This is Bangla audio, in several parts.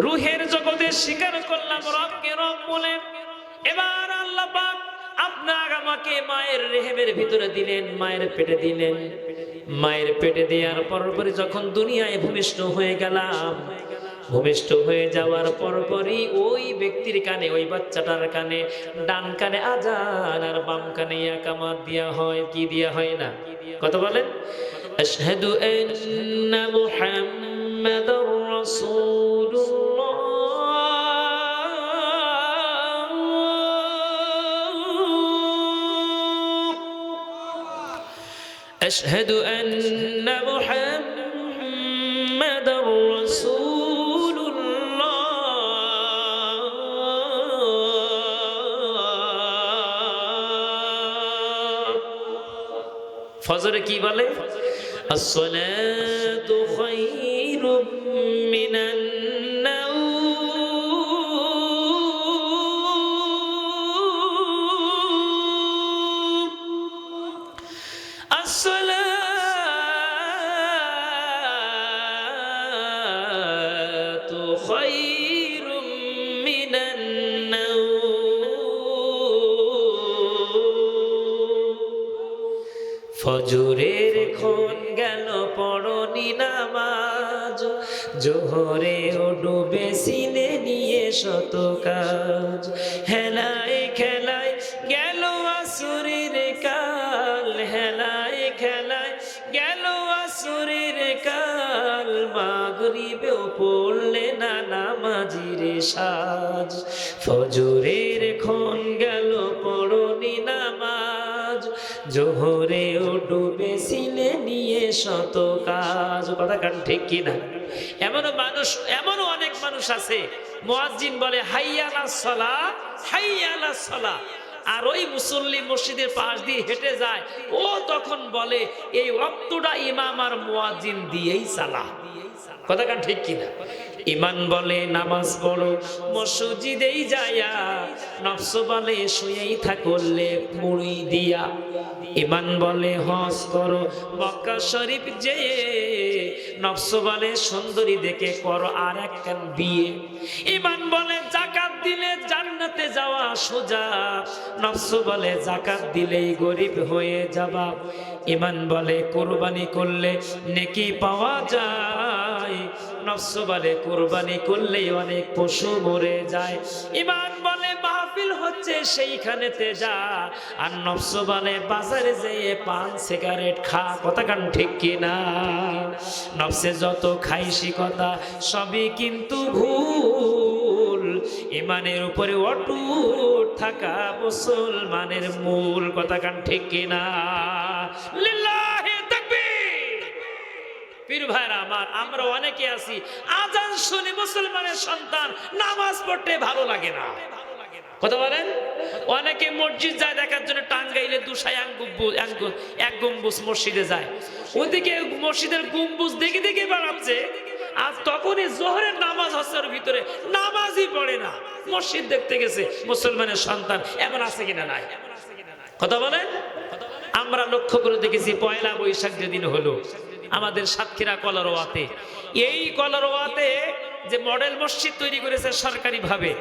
রুহের জগতে স্বীকার করলাম রবকে রব বলে। এবার আল্লাহ পাক আপনার আমাকে মায়ের রেহেমের ভিতরে দিলেন, মায়ের পেটে দিলেন। মায়ের পেটে দেওয়ার পরপরই যখন দুনিয়ায় ভূমিষ্ঠ হয়ে গেলাম, ভূমিষ্ঠ হয়ে যাওয়ার পরপরই ওই ব্যক্তির কানে, ওই বাচ্চাটার কানে, ডান কানে আযান আর বাম কানে ইকামাত দেয়া হয়। কি দেয়া হয় না? কত বলেন? আশহাদু আন্না মুহাম্মাদুর রাসূলুল্লাহ। أشهد أن محمد رسول الله فجر কি বলে? الصلاة خير من الصلاة خير من النوم ফজরের ক্ষণ গেল পড়নি নামাজ, জোহরে ও ডুবে সিনে নিয়ে শত কাজ, হেলায় খেলায় গেল আসরের কাল, হেলায় খেলায় গেল আসরের কাল, মাগরিবেও পড়লে না নামাজির সাজ। ফজরের ক্ষণ গেল পড়নি নামাজ, জোহরে ও ডুবে সিনে নিয়ে শত কাজ। কথা কান ঠিক কিনা? এমনও মানুষ, এমনও অনেক মানুষ আছে মুয়াজ্জিন বলে হাইয়া আলাস সালাহ, হাইয়া আলাস সালাহ, আর ওই মুসল্লি মসজিদের পাশ দিয়ে হেঁটে যায়, ও তখন বলে এই ওয়াক্তটা ইমাম আর মুয়াজ্জিন দিয়েই সালাহ। কথা কান ঠিক কিনা? ইমান বলে নামাজ পড়ো মসজিদেই যায়া, নফস বলে শুয়েই থাকলে মুড়ি দিয়া। ইমান বলে হজ করো মক্কা শরীফ যেয়ে, নফস বলে সুন্দরী দেখে করো আর একখান বিয়ে। ইমান বলে যাকাত দিলে জান্নাতে যাওয়া সোজা, নফস বলে যাকাত দিলেই গরিব হয়ে যাবা। ইমান বলে কুরবানি করলে নেকি পাওয়া যায়, নফস বলে কুরবানি করলে অনেক পশু মরে যায়। ইমান বলে মাহফিল হচ্ছে সেইখানেতে যা, আর নফস বলে বাজারে যেয়ে পান সিগারেট খা। কথা কান ঠিক কিনা? নফসে যত খাইছি কথা সবই কিন্তু ভুল, ইমানের উপরে অটুট থাকা মুসলমানের মূল। কথা কান ঠিক কিনা? লিল্লাহি তাকবীর। পীর ভাইরা আমার, আমরা অনেকে আছি আজান শুনে মুসলমানের সন্তান নামাজ পড়তে ভালো লাগে না। কথা বলেন? অনেকে মসজিদ যায় দেখার জন্য, টাঙ্গাইলে দুসায় এক গম্বুজ মসজিদে যায়, ওদিকে মসজিদের গম্বুজ দেখে দেখে বেড়াচ্ছে, আর তখনই জোহরের নামাজ হচ্ছে ভিতরে, নামাজই পড়ে না, মসজিদ দেখতে গেছে মুসলমানের সন্তান। এমন আছে কিনা? নাই। কথা বলেন? আমরা লক্ষ্য করে দেখেছি পয়লা বৈশাখ যেদিন হলো আমাদের সাতক্ষীরা কলারোয়াতে, এই কলারোয়াতে যে মডেল মসজিদ তৈরি করেছে সরকারি ভাবে,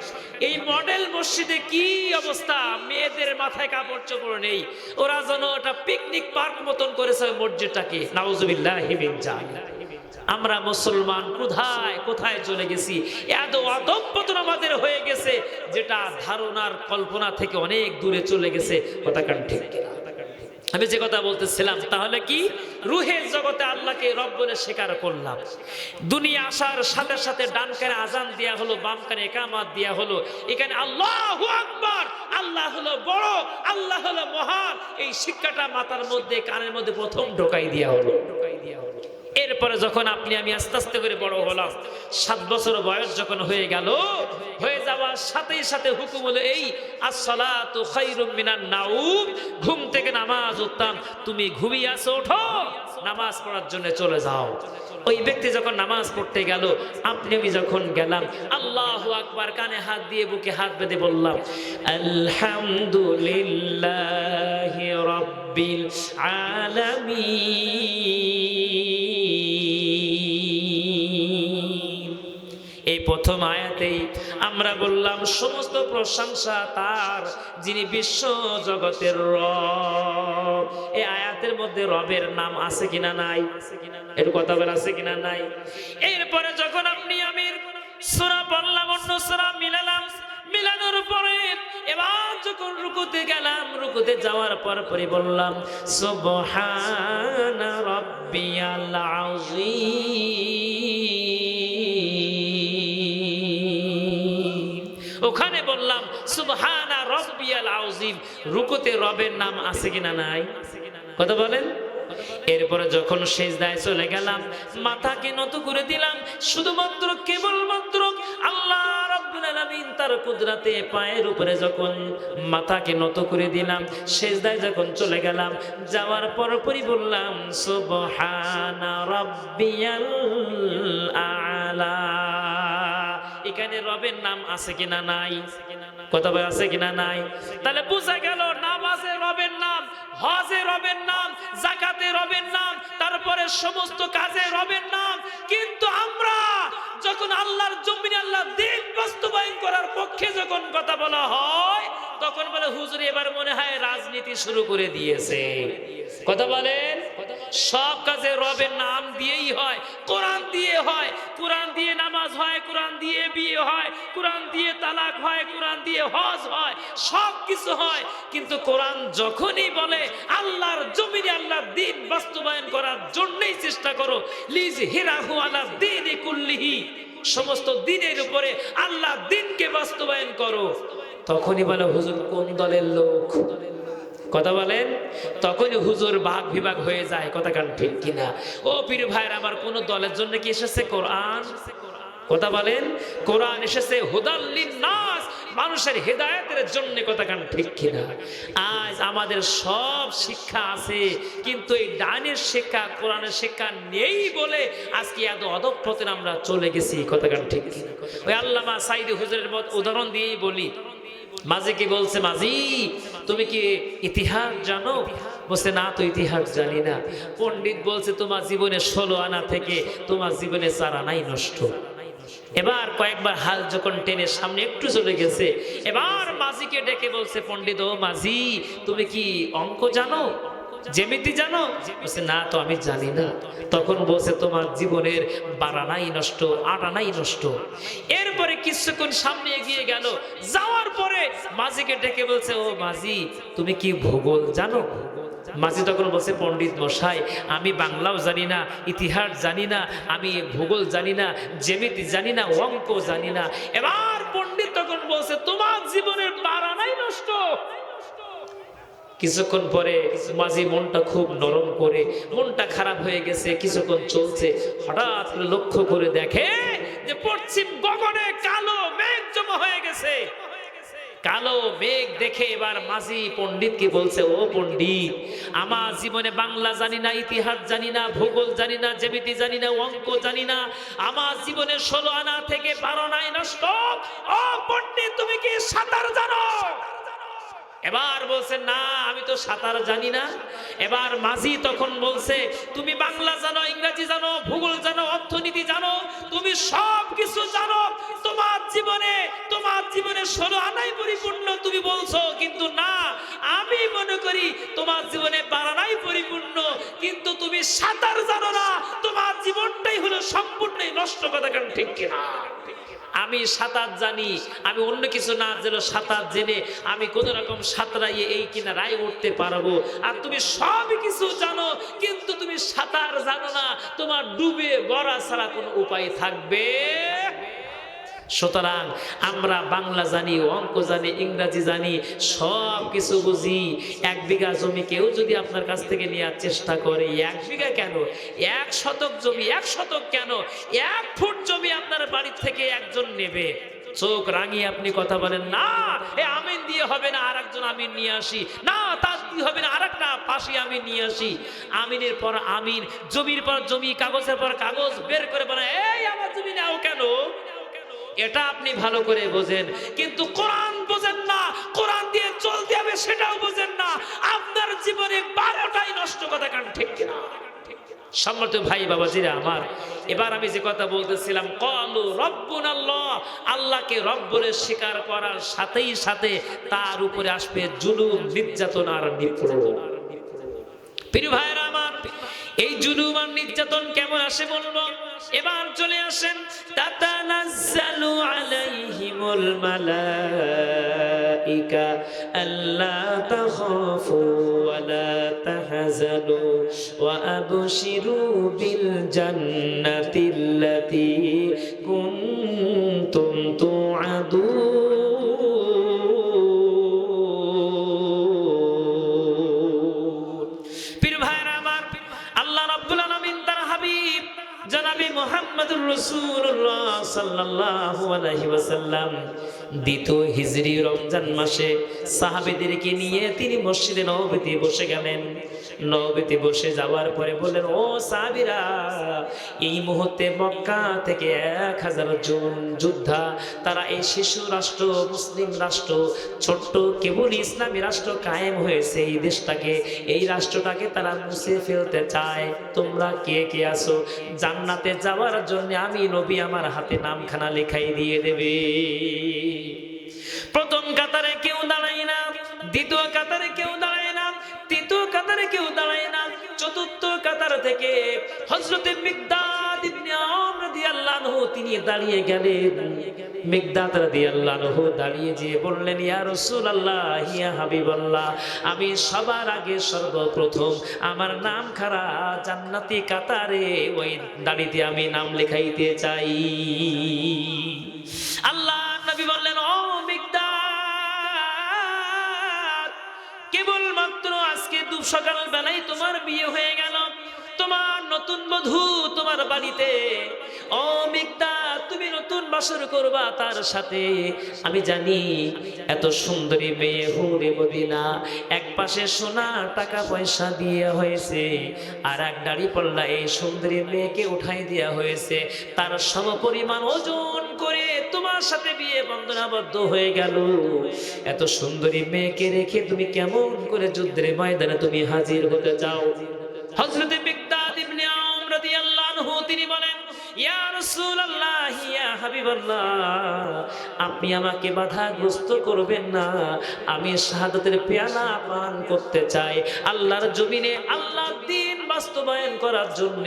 এই মডেল মসজিদে কি অবস্থা, মেয়েদের মাথায় কাপড় চোপড় নেই, ওরা যেন ওটা পিকনিক পার্ক মতন করেছে মসজিদটাকে। নাউজুবিল্লাহি মিন যালিক। আমরা মুসলমান কোথায় কোথায় চলে গেছি, এত অধঃপতন আমাদের হয়ে গেছে যেটা ধারণার কল্পনা থেকে অনেক দূরে চলে গেছে। কথা কান ঠিক কিনা? আমি যে কথা বলতেছিলাম, তাহলে কি রুহের জগতে আল্লাহকে রব বলে স্বীকার করলাম, দুনিয়া আসার সাথে সাথে ডান কানে আজান দেয়া হলো, বাম কানে ইকামত দেয়া হলো, এখানে আল্লাহু আকবার, আল্লাহ হলো বড়, আল্লাহ হলো মহান, এই শিক্ষাটা মাথার মধ্যে কানের মধ্যে প্রথম ঢোকাই দেয়া হলো। এরপরে যখন আপনি আমি আস্তে আস্তে করে বড় হলাম, 7 বছর বয়স যখন হয়ে গেল, হয়ে যাওয়ার সাথে সাথে হুকুম হলো এই আসসালাতু খায়রুম মিনান নাউম, ঘুম থেকে নামাজ উঠতাম, তুমি ঘুমিয়ে আছো, ওঠো নামাজ পড়ার জন্য চলে যাও। ওই ব্যক্তি যখন নামাজ পড়তে গেল, আপনি আমি যখন গেলাম, আল্লাহু আকবার কানে হাত দিয়ে বুকে হাত বেঁধে বললাম আলহামদুলিল্লাহি রাব্বিল আলামিন। এই প্রথম আয়াতেই আমরা বললাম সমস্ত প্রশংসা তার, যিনি বিশ্ব জগতের রব। এই আয়াতের মধ্যে রবের নাম আছে কিনা নাই? এর কথা বলা আছে কিনা নাই? এরপরে যখন আপনি আমি সূরা পড়লাম, অন্য সূরা মিলালাম, মিলানোর পরে এবার যখন রুকুতে গেলাম, রুকুতে যাওয়ার পরই বললাম সুবহানা রাব্বিয়াল আযীম। ওখানে বললাম সুবহানা রাব্বিয়াল আযীম। রুকুতে রবের নাম আছে কিনা নাই? কথা বলেন। এরপরে যখন সিজদায় চলে গেলাম, মাথাকে নত করে দিলাম, শুধুমাত্র কেবলমাত্র আল্লাহ রাব্বুল আলামিন তার কুদরতে পায়ের উপরে যখন মাথাকে নত করে দিলাম, সিজদায় যখন চলে গেলাম, যাওয়ার পরই বললাম সুবহানা রাব্বিয়াল আ'লা। এখানে রবের নাম আছে কিনা নাই? কথা বলে আছে কিনা নাই? তাহলে বোঝা গেল নামাজে রবের নাম, হজে রবের নাম, যাকাতে রবের নাম, তারপরে সমস্ত কাজে রবের নাম। কিন্তু আমরা যখন আল্লাহর জমিনে আল্লাহর দ্বীন বাস্তবায়ন করার পক্ষে যখন কথা বলা হয়, তখন বলে হুজুর এবার মনে হয় রাজনীতি শুরু করে দিয়েছে। কথা বলেন। সব কাজে রবের নাম দিয়েই হয়, কোরআন দিয়ে হয়, কোরআন দিয়ে নামাজ হয়, কোরআন দিয়ে বিয়ে হয়, কোরআন দিয়ে তালাক হয়, কোরআন দিয়ে হজ হয়, সব কিছু হয়। কিন্তু কোরআন যখনই বলে আল্লাহর জমিনে আল্লাহর দ্বীন বাস্তবায়ন করার জন্যই চেষ্টা করো, লিযহিরাহু আলা দ্বীনি কুল্লিহি, সমস্ত দ্বীনের উপরে আল্লাহর দ্বীনকে বাস্তবায়ন করো, তখনই বলে হুজুর কোন দলের লোক? কথা বলেন। তখনই হুজুর ভাগ বিভাগ হয়ে যায়। কথা কান ঠিক কিনা? ও পীর ভাইয়ের আমার কোন দলের জন্য কি এসেছে কোরআন? কথা বলেন। কোরআন এসেছে হুদাল লিন্নাস, মানুষের হেদায়েতের জন্য। কথা কান ঠিক কিনা? আজ আমাদের সব শিক্ষা আছে, কিন্তু এই ডাইনের শিক্ষা, কোরআনের শিক্ষা নেই বলে আজকে এত অধঃপতনে আমরা চলে গেছি। কথা কান ঠিক কিনা? ওই আল্লামা সাইদি হুজুরের উদাহরণ দিয়েই বলি। মাঝি কি বলছে, মাঝি তুমি কি ইতিহাস জানো? বলছে না তো ইতিহাস জানি না। পণ্ডিত বলছে তোমার জীবনে 16 আনা থেকে তোমার জীবনে 4 আনাই নষ্ট। এবার কয়েকবার হাল যখন টেনে সামনে একটু চলে গেছে, এবার মাঝিকে ডেকে বলছে পণ্ডিত, ও মাঝি তুমি কি অঙ্ক জানো, জ্যামিতি জানো? বলছে না তো আমি জানি না। তখন বলছে তোমার জীবনের 12 আনাই নষ্ট, 8 আনাই নষ্ট। এরপরে কিছুক্ষণ সামনে এগিয়ে গেল, যাওয়ার পরে মাঝিকে ডেকে বলছে, ও মাঝি তুমি কি ভূগোল জানো? মাঝি তখন বলছে, পণ্ডিত মশাই আমি বাংলাও জানি না, ইতিহাস জানি না, আমি ভূগোল জানি না, জ্যামিতি জানি না, অঙ্ক জানি না। এবার পণ্ডিত তখন বলছে তোমার জীবনের 12 আনাই নষ্ট। কিছুক্ষণ পরে মাঝি মনটা খুব নরম করে, মনটা খারাপ হয়ে গেছে, কিছুক্ষণ চলছে, হঠাৎ লক্ষ্য করে দেখে যে পশ্চিম গগনে কালো মেঘ জমা হয়ে গেছে। কালো মেঘ দেখে এবার মাঝি পণ্ডিতকে বলছে, ও পণ্ডিত আমার জীবনে বাংলা জানি না, ইতিহাস জানি না, ভূগোল জানি না, জ্যামিতি জানি না, অঙ্ক জানি না, আমার জীবনে 16 আনা থেকে 12 আনাই নষ্ট। ও পণ্ডিত তুমি কি সাঁতার জানো? এবার বলছে না আমি তো সাঁতার জানি না। এবার মাঝি তখন বলছে তুমি বাংলা জানো, ইংরেজি জানো, ভূগোল জানো, অর্থনীতি জানো, তুমি সব কিছু জানো, তোমার জীবনে 16 আনাই পরিপূর্ণ তুমি বলছো, কিন্তু না আমি মনে করি তোমার জীবনে 12 আনাই পরিপূর্ণ, কিন্তু তুমি সাঁতার জানো না, তোমার জীবনটাই হলো সম্পূর্ণই নষ্ট। কথা কেন ঠিক কিনা? আমি সাঁতার জানি, আমি অন্য কিছু না জেনে সাঁতার জেনে আমি কোন রকম সাঁতরাইয়ে এই কিনারায় উঠতে পারবো। আর তুমি সব কিছু জানো, কিন্তু তুমি সাঁতার জানো না, তোমার ডুবে মরা ছাড়া কোনো উপায় থাকবে। সুতরাং আমরা বাংলা জানি, অঙ্ক জানি, ইংরেজি জানি, সব কিছু বুঝি। 1 বিঘা জমি কেউ যদি আপনার কাছ থেকে নেওয়ার চেষ্টা করে, 1 বিঘা কেন, 1 শতক জমি, 1 শতক কেন, 1 ফুট জমি আপনার বাড়ি থেকে একজন নেবে। চোখ রাঙিয়ে আপনি কথা বলেন, না এ আমিন দিয়ে হবে না, আর একজন আমিন নিয়ে আসি, না তার দিয়ে হবে না, আর একটা পাশে আমিন নিয়ে আসি। আমিনের পর আমিন, জমির পর জমি, কাগজের পর কাগজ বের করে বলে, এই আমার জমি নাও কেন? এটা আপনি ভালো করে বোঝেন, কিন্তু কোরআন বোঝেন না, কোরআন দিয়ে চলতে হবে সেটাও বোঝেন না, আপনার জীবনে 12টাই নষ্ট। কথা কান ঠিক কিনা? সম্মানিত ভাই বাবাজিরা আমার, এবার আমি যে কথা বলতেছিলাম, ক্বালু রাব্বুনাল্লাহ, আল্লাহকে রব বলে স্বীকার করার সাথেই সাথে তার উপরে আসবে জুলুম, নির্যাতন আর নিপীড়ন। প্রিয় ভাইরা আমার, এই জুলুম আর নির্যাতন কেমন আসে বলবো। এবার চলে আসেন, তাতানাজ্জালু আলাইহিমুল মালাইকা আল্লা তাখাফু ওয়া লা তাহজানু ওয়া আবশিরু বিল জান্নাতিল্লাতী কুনতুম তুআদুন। জনাবে মুহাম্মদুর রাসূলুল্লাহ সাল্লাল্লাহু আলাইহি ওয়াসাল্লাম দ্বিতীয় হিজরি রমজান মাসে সাহাবীদেরকে নিয়ে তিনি মসজিদে নববীতে বসে গেলেন। নববীতে বসে যাওয়ার পরে বললেন, ও সাহাবীরা, এই মুহূর্তে মক্কা থেকে 1000 জন যোদ্ধা, তারা এই শিশু রাষ্ট্র, মুসলিম রাষ্ট্র, ছোট্ট কেবল ইসলামী রাষ্ট্র কায়েম হয়েছে, এই দেশটাকে, এই রাষ্ট্রটাকে তারা মুছে ফেলতে চায়। তোমরা কে কে আছো? জান্নাতে যাওয়ার জন্য আমি নবী আমার হাতে নামখানা লেখাই দিয়ে দেবে। প্রথম কাতারে কেউ দাঁড়ায় না, দ্বিতীয় কাতারে কেউ দাঁড়ায় না, তৃতীয় কাতারে কেউ দাঁড়ায় না, চতুর্থ কাতার থেকে হযরতে মিকদাদ ইবনে আমর রাদিয়াল্লাহু আনহু তিনি দাঁড়িয়ে গেলেন। মিকদাদ রাদিয়াল্লাহু আনহু দাঁড়িয়ে যেয়ে বললেন, ইয়া রাসূলুল্লাহ, ইয়া হাবিবাল্লাহ, আমি সবার আগে সর্বপ্রথম আমার নাম খারা জান্নাতি কাতারে ওই দাঁড়িতে আমি নাম লেখাইতে চাই। আল্লাহ নবী বললেন, ও মিকদাদ, কেবলমাত্র আজকে সকাল বেলায় তোমার বিয়ে হয়ে গেল, তোমার নতুন বধূ তোমার বাড়িতে। ও মিকদাদ, তুমি নতুন বাসর করবা তার সাথে। আমি জানি এত সুন্দরী মেয়ে হুরে মদিনা, এক পাশে সোনা টাকা পয়সা দিয়ে হয়েছে, আর এক দাড়ি পাল্লা এই সুন্দরী মেয়েকে উঠাই দেওয়া হয়েছে, তার সমপরিমাণ ওজন করে তোমার সাথে বিয়ে বন্ধনাবদ্ধ হয়ে গেল। এত সুন্দরী মেয়েকে রেখে তুমি কেমন করে যুদ্ধের ময়দানে তুমি হাজির হতে চাও? হযরতে মিকদাদ ইবনে আমর রাদিয়াল্লাহু আনহু তিনি বলেন, ইয়া রাসূলুল্লাহ, ইয়া হাবিবাল্লাহ, আপনি আমাকে বাধাগ্রস্ত করবেন না, আমি শাহাদাতের পেয়ালা পান করতে চাই। আল্লাহর জমিনে আল্লাহর দ্বীন বাস্তবায়ন করার জন্য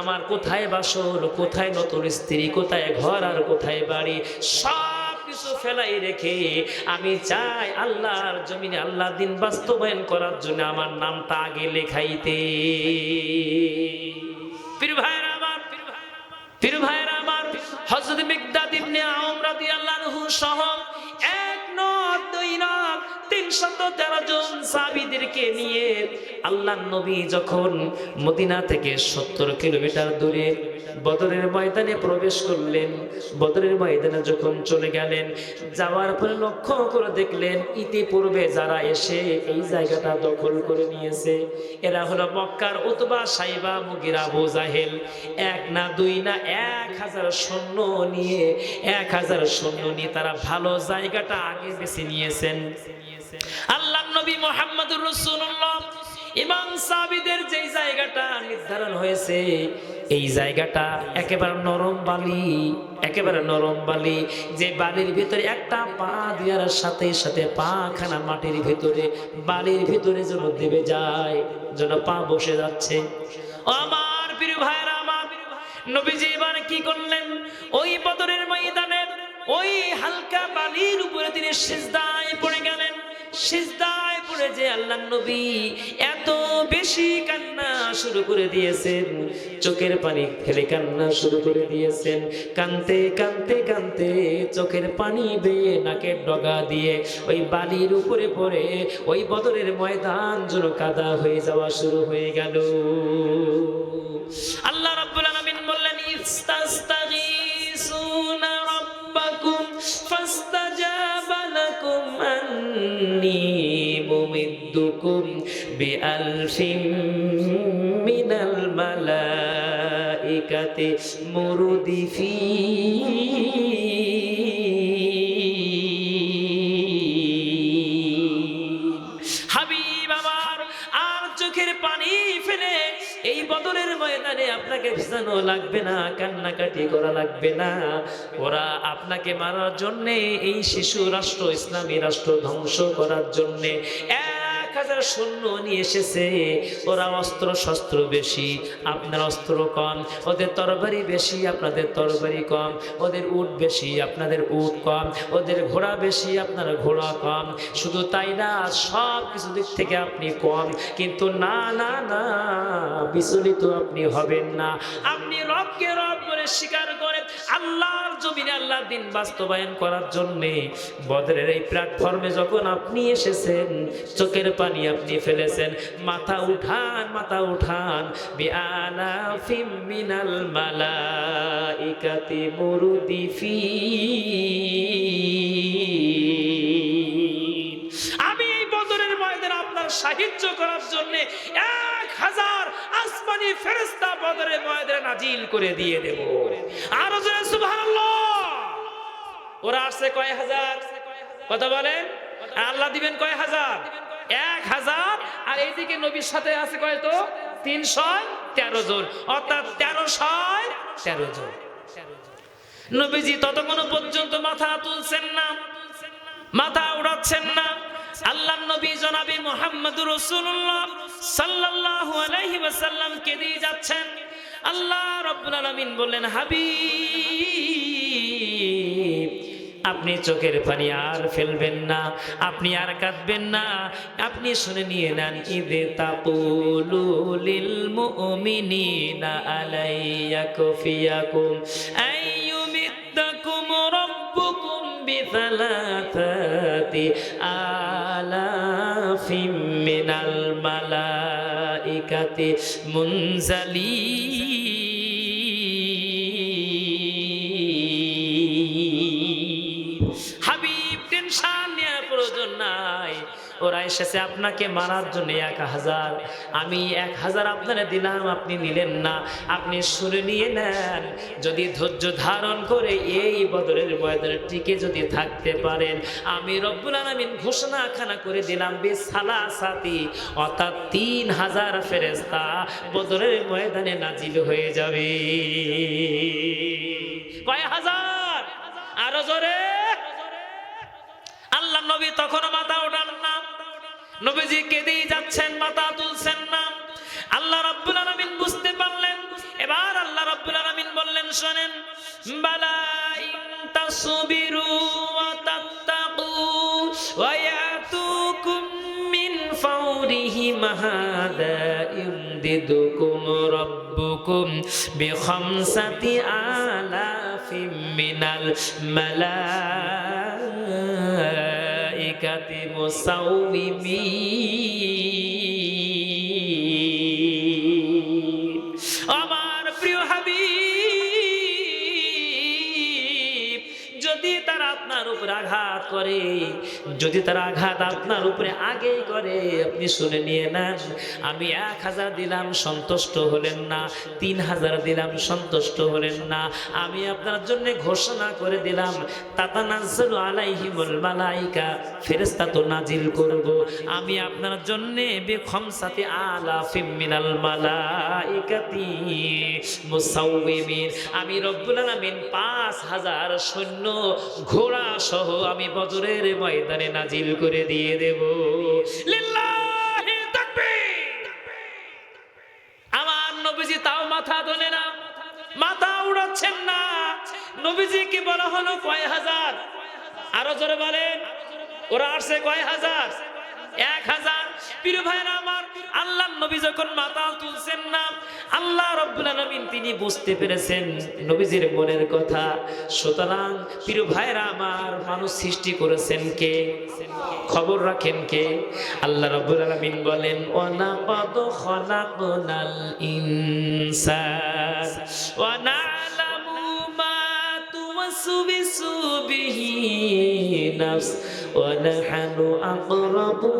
আমার কোথায় বাসর, কোথায় নতুন স্ত্রী, কোথায় ঘর আর কোথায় বাড়ি, সব কিছু ফেলাই রেখে আমি চাই আল্লাহর জমিনে আল্লাহর দ্বীন বাস্তবায়ন করার জন্য আমার নামটা আগে লেখাইতে। প্রিয় ভাইরা আমার, প্রিয় ভাইরা আমার, হযরত মিকদাদ ইবনে আমর রাদিয়াল্লাহু আনহু সহ 1 নয় 2 নয় 313 জন সাহাবীদেরকে নিয়ে আল্লাহর নবী যখন মদিনা থেকে 70 কিলোমিটার দূরে বদরের ময়দানে প্রবেশ করলেন, বদরের ময়দানে যখন চলে গেলেন, যাওয়ার পরে লক্ষ্য করে দেখলেন ইতিপূর্বে যারা এসে এই জায়গাটা দখল করে নিয়েছে, এরা হলো মক্কার উতবা, সাইবা, মুগিরা, আবু জাহেল। 1 না 2 না 1000 সৈন্য নিয়ে, 1000 সৈন্য নিয়ে তারা ভালো জায়গাটা আগে বেছে নিয়েছেন। আল্লাহর নবী মুহাম্মদুর রাসূলুল্লাহ এবং সাহাবীদের যেই জায়গাটা নির্ধারণ হয়েছে, এই জায়গাটা একেবারে নরম বালি, একেবারে নরম বালি, যে বালির ভিতরে একটা পা দেওয়ার সাথে সাথে পাখানা মাটির ভিতরে, বালির ভিতরে যেন দেবে যায়, যেন পা বসে যাচ্ছে। আমার প্রিয় ভাইরা আমার, নবীজি এবার কি করলেন? ওই বদরের ময়দানে ওই হালকা বালির উপরে তিনি সিজদায় পড়ে গেলেন। সিজদায় পড়ে যে আল্লাহর নবী এত বেশি কান্না শুরু করে দিয়েছেন, চোখের পানি ফেলে কান্না শুরু করে দিয়েছেন। কাঁদতে কাঁদতে কাঁদতে চোখের পানি বেয়ে নাকের ডগা দিয়ে ওই বালির উপরে পড়ে ওই বদরের ময়দান যেন কাদা হয়ে যাওয়া শুরু হয়ে গেল। আল্লাহ রাব্বুল আলামিন বললেন, ইস্তাস্তাগীসুনা রাব্বাকুম ফাস্তাজাবা লাকুম আন্নী মুমিদ্দুকুম বিআলফিম মিনাল মালাইকাতি মুরদিফিন। হাবিব আমার, আর চোখের পানি ফেলে এই বদরের ময়দানে আপনাকে ভিজানো লাগবে না, কান্নাকাটি করা লাগবে না। ওরা আপনাকে মারার জন্যে, এই শিশু রাষ্ট্র, ইসলামী রাষ্ট্র ধ্বংস করার জন্যে 1000 সৈন্য নিয়ে এসেছে। ওরা অস্ত্র শস্ত্র বেশি, আপনার অস্ত্র কম। ওদের তরবারি বেশি, আপনাদের তরবারি কম। ওদের উট বেশি, আপনাদের উট কম। ওদের ঘোড়া বেশি, আপনার ঘোড়া কম। শুধু তাই না, সব কিছু দিক থেকে আপনি কম। কিন্তু না না না, বিচলিত আপনি হবেন না। আপনি রবকে রব বলে স্বীকার করেন, আল্লাহর জমিনে আল্লাহর দিন বাস্তবায়ন করার জন্যে বদরের এই প্ল্যাটফর্মে যখন আপনি এসেছেন, চোখের পানি আপনি ফেলেছেন। মাথা উঠান, মাথা উঠান। বিআলাফিম মিনাল মালাইকাতি মুরদিফিন। আমি এই বদরের ময়দানে আপনার সাহায্য করার জন্য 1000 আসমানি ফেরেশতা বদরের ময়দানে নাজিল করে দিয়ে দেব। আর জোরে সুবহানাল্লাহ। ওরা আসছে কয় হাজার? কথা বলেন। আল্লাহ দিবেন কয় হাজার? 1000। আর এইদিকে নবীর সাথে আছে কয়? তো 313 জন, অর্থাৎ 1313 জন। নবীজি ততক্ষণ পর্যন্ত মাথা তুলছেন না, মাথা উড়াচ্ছেন না। আল্লাহ নবী জনাবে মুহাম্মদুর রাসূলুল্লাহ সাল্লাল্লাহু আলাইহি ওয়াসাল্লাম কেঁদে যাচ্ছেন। আল্লাহ রাব্বুল আলামিন বললেন, হাবিব, আপনি চোখের পানি আর ফেলবেন না, আপনি আর কাঁদবেন না। আপনি শুনে নিয়ে নেন, ইদে তাকুলু লিল মুমিনিনা আলাইয়া কুফিয়াকুম আইয়ুমিদ্দাকুম রাব্বুকুম বিসালাসাতি আলাফিম মিনাল মালাইকাতি মুনজালিন। হাবিব, টেনশন নেওয়ার প্রয়োজন নাই। ওরা এসেছে আপনাকে মারার জন্য 1000। আমি 1000 আপনারা দিলাম, আপনি নিলেন না। আপনি শুনে নিয়ে নেন, যদি ধৈর্য ধারণ করে এই বদরের ময়দানে টিকে যদি থাকতে পারেন, আমি রব্বুল আলামিন ঘোষণাখানা করে দিলাম, বিসালাসাতি, অর্থাৎ 3000 ফেরেশতা বদরের ময়দানে নাজিল হয়ে যাবে। কয় হাজার? আরো জোরে। আল্লাহ নবী তখন মাথা ওঠান না, নবীজি কেঁদেই যাচ্ছেন, মাথা তুলছেন না। আল্লাহ রাব্বুল আলামিন বুঝতে পারলেন। এবার আল্লাহ রাব্বুল আলামিন বললেন, শুনেন, বালা ইন তাসবিরু ওয়া তাত্তাকু ওয়া ইয়াতুকুম মিন ফাওরিহিম হাদা ইমদিদুকুম রাব্বুকুম বিখামসাতি আলাফিম মিনাল মালাইকাতি মুসাউমিমিন। আমার প্রিয় হাবিব, যদি তারা আপনার উপরে আঘাত করে, যদি তারা আঘাত আপনার উপরে আগেই করে, আপনি শুনে নিয়ে নেন, আমি 1000 দিলাম, সন্তুষ্ট হলেন না। 3000 দিলাম, সন্তুষ্ট হলেন না। আমি আপনার জন্য ঘোষণা করে দিলাম, তাতানাজ্জালু আলাইহিমুল মালাইকা, ফেরেশতা তো নাজিল করব আমি আপনার জন্য বিখামসাতি আলাফিম মিনাল মালাইকাতি মুসাউমিমিন। আমি রব্বুল আলামিন 5000 সৈন্য ঘোড়া সহ আমি বদরের ময়দানে নাজিল করে দিয়ে দেব। লিল্লাহি তাকবীর। আমার নবীজি তাও মাথা তোলে না, মাথা উড়াচ্ছেন না। নবীজিকে বলা হলো কয় হাজার? আরো জোরে বলেন। ওরা আসছে কয় হাজার? 1000। প্রিয় ভাইরা আমার, আল্লাহ নবী যখন মাথা তুলছেন না, আল্লাহ রাব্বুল আলামিন তিনি বুঝতে পেরেছেন নবীজির মনের কথা। সুতরাং প্রিয় ভাইরা আমার, মানুষ সৃষ্টি করেছেন কে? খবর রাখেন কে? আল্লাহ রাব্বুল আলামিন বলেন, ওয়া লাকাদ খালাকনাল ইনসান ওয়া না'লামু মা তুওয়াসবিসু বিহি নাফস ওয়া নাহনু আকরাবু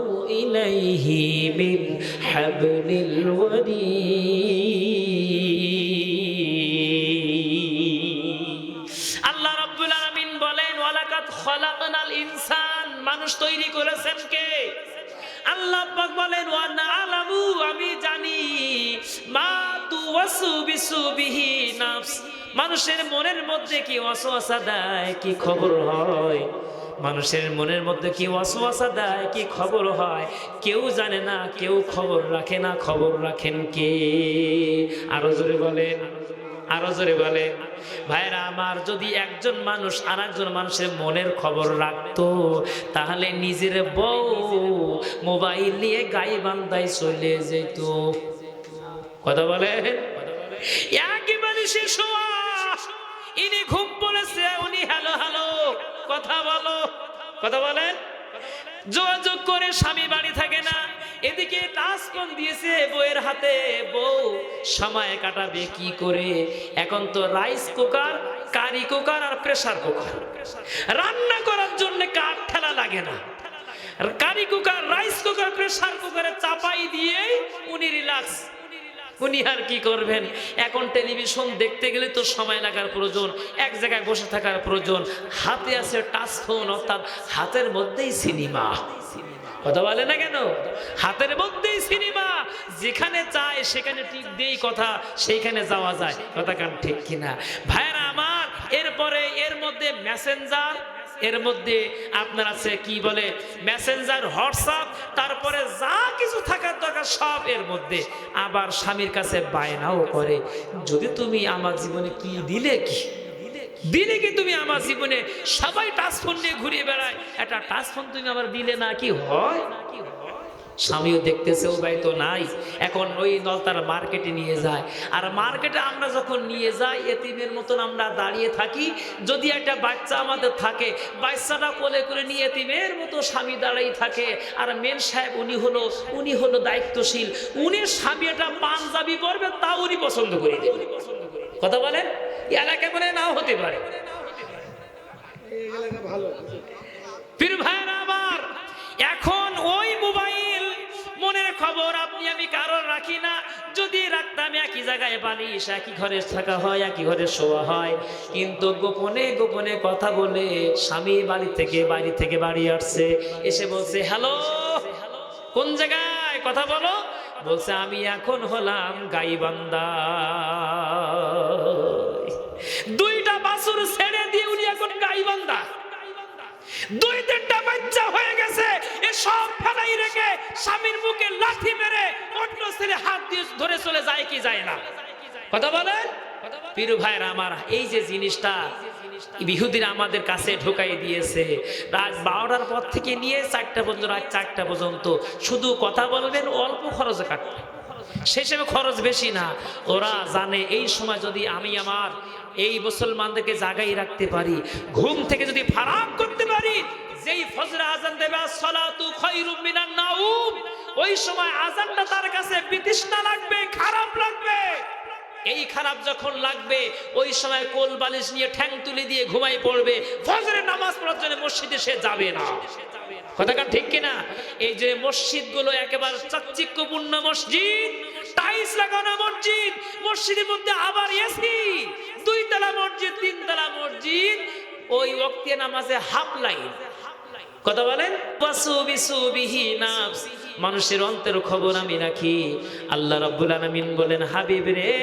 ইলাইহি মিন হাবলিল ওয়ারিদ। আল্লাহ রাব্বুল আলামিন বলেন, ওয়া লাকাদ খালাকনাল ইনসান, মানুষ তৈরি করেছেন কে? আল্লাহ পাক বলেন ওয়া না'লামু, আমি জানি, মা তুওয়াসবিসু বিহি নাফস, মানুষের মনের মধ্যে কি ওয়াসওয়াসা দেয়, কি খবর হয়, মানুষের মনের মধ্যে কি ওয়াসওয়াসা দেয়, কি খবর হয়, কেউ জানে না, কেউ খবর রাখে না। খবর রাখেন কে? আরো জোরে বলেন, আরো জোরে বলেন। ভাইরা আমার, যদি একজন মানুষ আর একজন মানুষের মনের খবর রাখতো, তাহলে নিজের বউ মোবাইল নিয়ে গাইবান্ধায় চলে যেত। কথা বলেন। একই মানুষের শোয়া, ইনি ঘুম পড়েছে, উনি হ্যালো হ্যালো কথা বলো, কথা বলেন। যোগাযোগ করে স্বামী বাড়ি থাকে না, এদিকে টাচ ফোন দিয়েছে বউয়ের হাতে, বউ সময় কাটাবে কি করে? এখন তো রাইস কুকার, কারি কুকার আর প্রেসার কুকার, রান্না করার জন্য কাঠ ঠেলা লাগে না। Curry cooker, rice cooker, pressure কুকারে চাপাই দিয়ে উনি রিল্যাক্স। উনি আর কি করবেন? এখন টেলিভিশন দেখতে গেলে তো সময় লাগার প্রয়োজন, এক জায়গায় বসে থাকার প্রয়োজন। হাতে আছে টাচ ফোন, অর্থাৎ হাতের মধ্যেই সিনেমা। কথা বলে না কেন? হাতের মধ্যেই সিনেমা, যেখানে চায় সেখানে টিপ দিয়েই কথা সেইখানে যাওয়া যায়। কথা কান ঠিক কিনা ভাইরা আমার? এরপরে এর মধ্যে মেসেঞ্জার, এর মধ্যে আপনার আছে কি বলে মেসেঞ্জার, হোয়াটসঅ্যাপ, তারপরে যা কিছু থাকার দরকার সব এর মধ্যে। আবার স্বামীর কাছে বায়নাও করে, যদি তুমি আমার জীবনে কি দিলে, কি দিলে, কি তুমি আমার জীবনে? সবাই টাচফোন নিয়ে ঘুরিয়ে বেড়ায়, একটা টাচফোন তুমি আমার দিলে না, কি হয়? স্বামীও দেখতেছে ও ভাই তো নাই, এখন ওই নলতার মার্কেটে নিয়ে যায়। আর মার্কেটে আমরা যখন নিয়ে যাই, এতিমের মতন আমরা দাঁড়িয়ে থাকি। যদি একটা বাচ্চা আমাদের থাকে, বাচ্চাটা কোলে করে নিয়ে এতিমের মতো স্বামী দাঁড়িয়ে থাকে। আর মেন সাহেব উনি হলো দায়িত্বশীল, উনি স্বামী একটা পাঞ্জাবি পরবে, তা উনি পছন্দ করে দেবে। কথা বলেন। এলাকা বলে নাও হতে পারে। পীর ভাইরা আমার, এখন ওই মোবাইল, মনের খবর আপনি আমি কারোর রাখি না। যদি রাখতাম, একই জায়গায় বালিশ, একই ঘরে থাকা হয়, একই ঘরে শোয়া হয়, কিন্তু গোপনে গোপনে কথা বলে স্বামী বাড়ি থেকে বাড়ি আসছে, এসে বলছে হ্যালো, কোন জায়গায়, কথা বলো। বলছে আমি এখন হলাম গাইবান্ধা। দুইটা বাছুর ছেড়ে দিয়ে উনি এখন গাইবান্ধা, 2-3টা বাচ্চা হয়ে গেছে, এসব ফেলাই রেখে স্বামীর মুখে লাথি মেরে অন্য ছেলে হাত দিয়ে ধরে চলে যায় কি যায় না? কথা বলেন। পীর ভাইরা আমার, এই যে জিনিসটা ইহুদিরা আমাদের কাছে ঢোকাই দিয়েছে। রাত 12টার পর থেকে নিয়ে 4টা পর্যন্ত, রাত 4টা পর্যন্ত শুধু কথা বলবেন, অল্প খরচে কাটবে, সেই হিসেবে খরচ বেশি না। ওরা জানে এই সময় যদি আমি আমার এই মুসলমানদেরকে জাগাই রাখতে পারি, ঘুম থেকে যদি ফারাক করতে পারি, যেই ফজরে আজান দেবে আসসালাতু খায়রুম মিনান নাউম, ওই সময় আজানটা তার কাছে বিতৃষ্ণা লাগবে, খারাপ লাগবে। এই খারাপ যখন লাগবে, ওই সময় কোল বালিশ নিয়ে ঠ্যাং তুলে দিয়ে ঘুমাই পড়বে, ফজরের নামাজ পড়ার জন্য মসজিদে সে যাবে না। কথা ঠিক কিনা? এই যে মসজিদগুলো একেবারে চাকচিক্যপূর্ণ মসজিদ, টাইলস লাগানো মসজিদ, মসজিদের মধ্যে আবার এসি, 2 তলা মসজিদ, 3 তলা মসজিদ, ওই ওয়াক্তে নামাজে হাফ লাইন। কথা বলেন। মানুষের অন্তরের খবর আমি রাখি। আল্লাহ রাব্বুল আলামিন বলেন, হাবিব রে,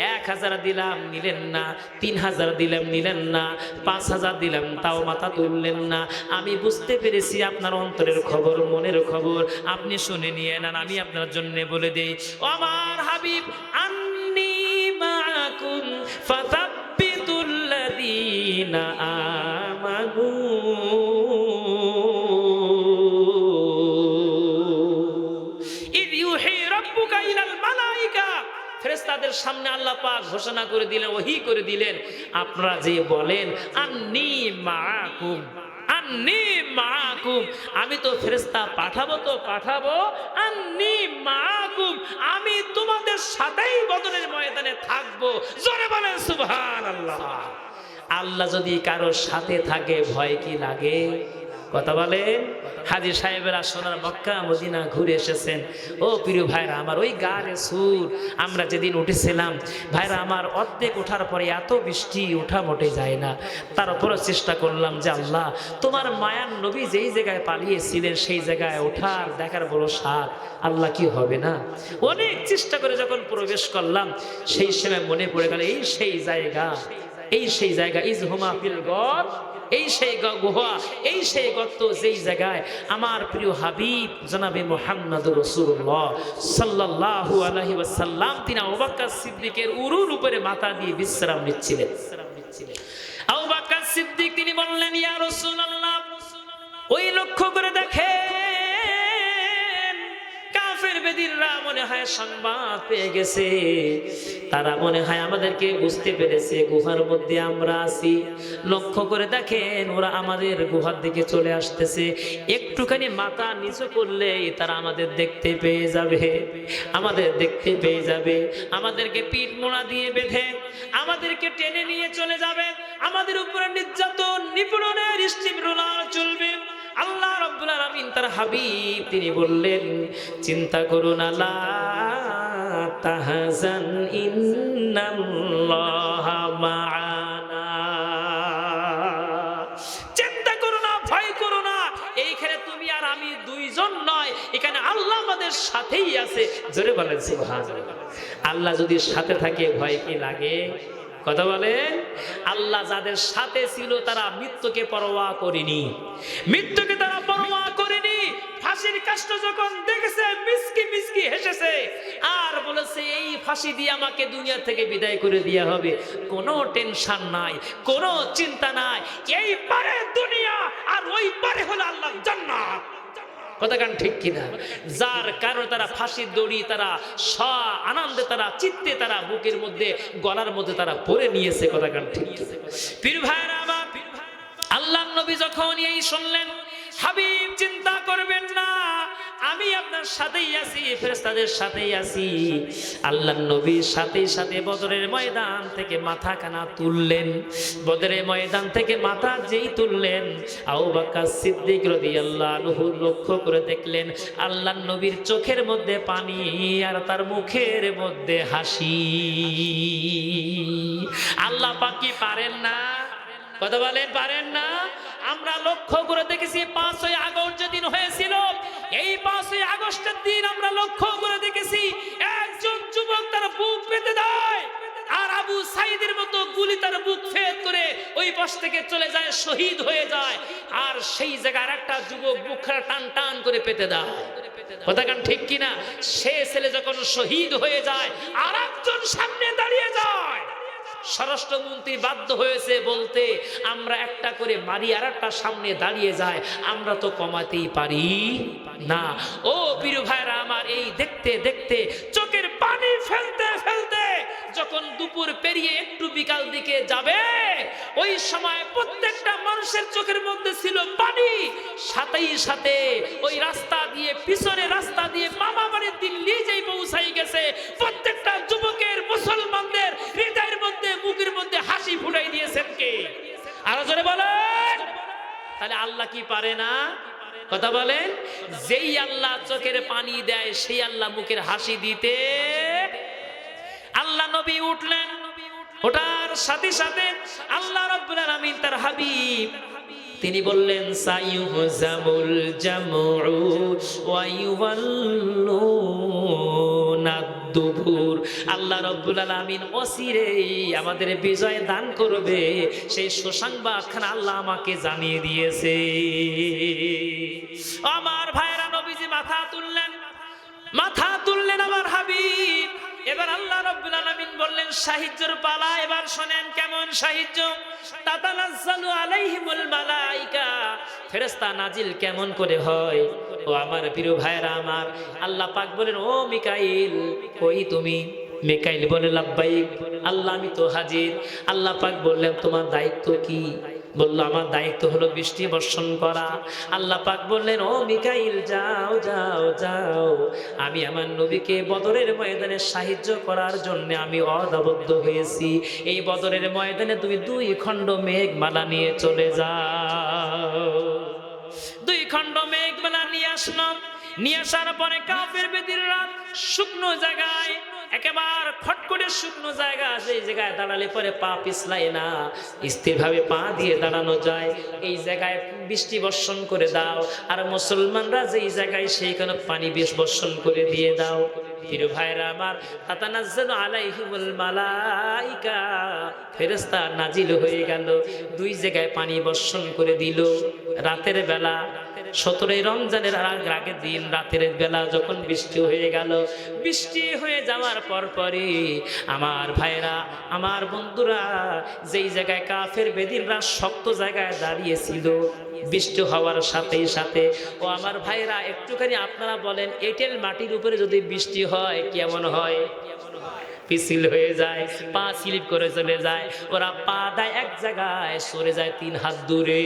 1000 দিলাম নিলেন না, 3000 দিলাম নিলেন না, 5000 দিলাম তাও মাথা তুললেন না। আমি বুঝতে পেরেছি আপনার অন্তরের খবর, মনের খবর, আপনি শুনে নিয়ে নেন। আমি আপনার জন্য বলে দেই, আমার হাবিব, আন্নী মাআকুম ফাতাব্বিতুল্লাযীনা আমানু, ইয ইউহি রাব্বুকা ইলাল মালাইকা। ফেরেশতাদের সামনে আল্লাহ পাক ঘোষণা করে দিলেন, ওহী করে দিলেন, আপনারা যে বলেন আন্নী মাআকুম, আন্নী মাআকুম, আমি তো ফেরেশতা পাঠাবো, তো পাঠাবো, আন্নী মাআকুম, আমি তোমাদের সাথেই বদরের ময়দানে থাকবো। জোরে বলেন সুবহানাল্লাহ। আল্লাহ যদি কারোর সাথে থাকে, ভয় কি লাগে? কথা বলেন। হাজী সাহেবেরা সোনার মক্কা মদিনা ঘুরে এসেছেন। ও প্রিয় ভাইরা আমার, ওই গারে সুর আমরা যেদিন উঠেছিলাম ভাইরা আমার, অর্ধেক ওঠার পরে এত বৃষ্টি, ওঠা মোটে যায় না। তারপরও চেষ্টা করলাম যে আল্লাহ, তোমার মায়ার নবী যেই জায়গায় পালিয়েছিলেন সেই জায়গায় ওঠার দেখার বড় স্বাদ, আল্লাহ কি হবে না। অনেক চেষ্টা করে যখন প্রবেশ করলাম সেই সময় মনে পড়ে গেল এই সেই জায়গা ইজহুমা ফিল গর, এই সেই গুহা, এই সেই গর্ত যেই জায়গায় আমার প্রিয় হাবিব জনাবে মুহাম্মদুর রাসূলুল্লাহ সাল্লাল্লাহু আলাইহি ওয়াসাল্লাম তিনি আবু বকর সিদ্দিকের উরুর উপরে মাথা দিয়ে বিশ্রাম নিচ্ছিলেন। আবু বকর সিদ্দিক তিনি বললেন, ইয়া রাসূলুল্লাহ, ওই লক্ষ্য করে দেখেন কাফের বেদিনরা মনে হয় সংবাদ পেয়ে গেছে, তারা মনে হয় আমাদেরকে বুঝতে পেরেছে গুহার মধ্যে আমরা আছি। লক্ষ্য করে দেখেন ওরা আমাদের গুহার দিকে চলে আসতেছে, একটুখানি মাথা নিচু করলেই তারা আমাদের দেখতে পেয়ে যাবে, আমাদেরকে পিঠ মোড়া দিয়ে বেঁধে আমাদেরকে টেনে নিয়ে চলে যাবে, আমাদের উপরে নির্যাতন নিপীড়নের স্টিম রোলার চলবে। আল্লাহ রাব্বুল আলামিন তার হাবিব তিনি বললেন, চিন্তা করুন না, লা তাহজান ইন্নাল্লাহা মা'ানা, চিন্তা করো না, ভয় করো না, এইখানে তুমি আর আমি দুইজন নয়, এখানে আল্লাহ আমাদের সাথেই আছে। জোরে বলেন সুবহানাল্লাহ। আল্লাহ যদি সাথে থাকে ভয় কি লাগে? কথা বলেন। আল্লাহ যাদের সাথে ছিল তারা মৃত্যুকে পরোয়া করেনি, ফাঁসির কাষ্ট যখন দেখেছে মিসকি মিসকি হেসেছে আর বলেছে এই ফাঁসি দিয়ে আমাকে দুনিয়া থেকে বিদায় করে দেয়া হবে, কোনো টেনশন নাই, কোনো চিন্তা নাই, এই পারে দুনিয়া আর ওই পারে হলো আল্লাহর জান্নাত। কথা গান ঠিক কিনা? যার কারণে তারা ফাঁসির দড়ি তারা আনন্দে তারা চিত্তে তারা বুকের মধ্যে গলার মধ্যে তারা পরে নিয়েছে। কথা গান ঠিক কিনা? পীর ভাইরা আমার, আল্লাহর নবী যখন এই শুনলেন, হাবিব চিন্তা করবেন না, আমি আপনার সাথেই আছি, ফেরেশতাদের সাথেই আছি। আল্লাহর নবীর সাথে সাথে বদরের ময়দান থেকে মাথা কানা তুললেন। বদরের ময়দান থেকে মাথা যেই তুললেন, আবু বকর সিদ্দিক রাদিয়াল্লাহু আনহু লক্ষ্য করে দেখলেন আল্লাহর নবীর চোখের মধ্যে পানি আর তার মুখের মধ্যে হাসি। আল্লাহ পাক কি পারেন না? কথা বলেন, পারেন না? আমরা লক্ষ্য করে দেখেছি 5ই আগস্ট যেদিন হয়েছিল, এই 5ই আগস্টের দিন আমরা লক্ষ্য করে দেখেছি একজন যুবক তার বুক পেতে দেয় আর আবু সাইদের মতো গুলি তার বুক ফেদ করে ওই পাশ থেকে চলে যায়, শহীদ হয়ে যায়। আর সেই জায়গায় একটা যুবক বুকটা টান টান করে পেতে দেয়। কথা গান ঠিক কিনা? সে ছেলে যখন শহীদ হয়ে যায় আর একজন সামনে দাঁড়িয়ে যায়, স্বরাষ্ট্রমন্ত্রী বাধ্য হয়েছে বলতে, আমরা একটা করে মারি আর একটা সামনে দাঁড়িয়ে যায়, আমরা তো কমাতেই পারি না। ও বীর ভাইরা আমার, এই দেখতে দেখতে চোখের পানি ফেলতে ফেলতে যখন দুপুর পেরিয়ে একটু বিকাল দিকে যাবে, ওই সময় প্রত্যেকটা মানুষের চোখের মধ্যে ছিল পানি, সাথেই সাথে ওই রাস্তা দিয়ে, পিছনে রাস্তা দিয়ে মামা বাড়ির দিল্লি যেই পৌঁছাই গেছে, প্রত্যেকটা যুবকের মুসলমানদের হৃদয়ের মধ্যে বুকের মধ্যে হাসি ফুটাই দিয়েছেন কে? আরো জোরে বলেন। তাহলে আল্লাহ কি পারে না? কথা বলেন। যেই আল্লাহ চোখের পানি দেয় সেই আল্লাহ মুখের হাসি দিতে। আল্লাহ নবী উঠলেন, ওঠার সাথে সাথে আল্লাহ রাব্বুল আলামিন তার হাবিব তিনি বললেন, সাইয়ুহজামুল জামউ ওয়া ইউওয়াল্লুনাদ দুবুর। আল্লাহ রাব্বুল আলামিন অচিরেই আমাদের বিজয় দান করবে, সেই সুসংবাদখানা আল্লাহ আমাকে জানিয়ে দিয়েছে। আমার ভাইরা, নবীজি মাথা তুললেন আমার হাবিব। এবার আল্লাহ রাব্বুল আলামিন বললেন, সাহায্যের পালা। এবার শুনেন কেমন সাহায্য। তাতানাজ্জালু আলাইহিমুল মালাইকা, ফেরেশতা নাজিল কেমন করে হয়। ও আমার প্রিয় ভাইরা আমার, আল্লাহ পাক বলেন, ও মিকাইল কই তুমি? মিকাইল বলে, লাব্বাইক আল্লাহ, আমি তো হাজির। আল্লাহ পাক বললেন, তোমার দায়িত্ব কি? বলল, আমার দায়িত্ব হলো বৃষ্টি বর্ষণ করা। আল্লাহ পাক বললেন, ও মিকাইল যাও যাও যাও, আমি আমার নবীকে বদরের ময়দানে সাহায্য করার জন্য আমি অদাবদ্ধ হয়েছি। এই বদরের ময়দানে তুমি 2 খণ্ড মেঘমালা নিয়ে চলে যাও। খণ্ড মেঘবেলা নিয়ে আসলাম। নিয়ে আসার পরে কাফের বেদিনরা শুকনো জায়গায়, একেবারে খট করে শুকনো জায়গা, সেই জায়গায় দাঁড়ালে পরে পা পিছলায় না, স্থিরভাবে পা দিয়ে দাঁড়ানো যায়। এই জায়গায় বৃষ্টি বর্ষণ করে দাও, আর মুসলমানরা যেই জায়গায় সেইখানে পানি বেশ বর্ষণ করে দিয়ে দাও। প্রিয় ভাইরা আমার, তাতানাজ্জালু আলাইহিমুল মালাইকা, ফেরেশতা নাজিল হয়ে গেল, দুই জায়গায় পানি বর্ষণ করে দিল। রাতের বেলা 17 রমজানের আগের দিন রাতের বেলা যখন বৃষ্টি হয়ে গেল, বৃষ্টি হয়ে যাওয়ার পরই আমার ভাইরা, আমার বন্ধুরা, যেই জায়গায় কাফের বেদিনরা শক্ত জায়গায় দাঁড়িয়েছিল, বৃষ্টি হওয়ার সাথে সাথে, ও আমার ভাইরা একটুখানি আপনারা বলেন, এঁটেল মাটির উপরে যদি বৃষ্টি হয় কেমন হয়? পিছিল হয়ে যায়, পা স্লিপ করে চলে যায়, ওরা পা দেয় এক জায়গায়, সরে যায় 3 হাত দূরে।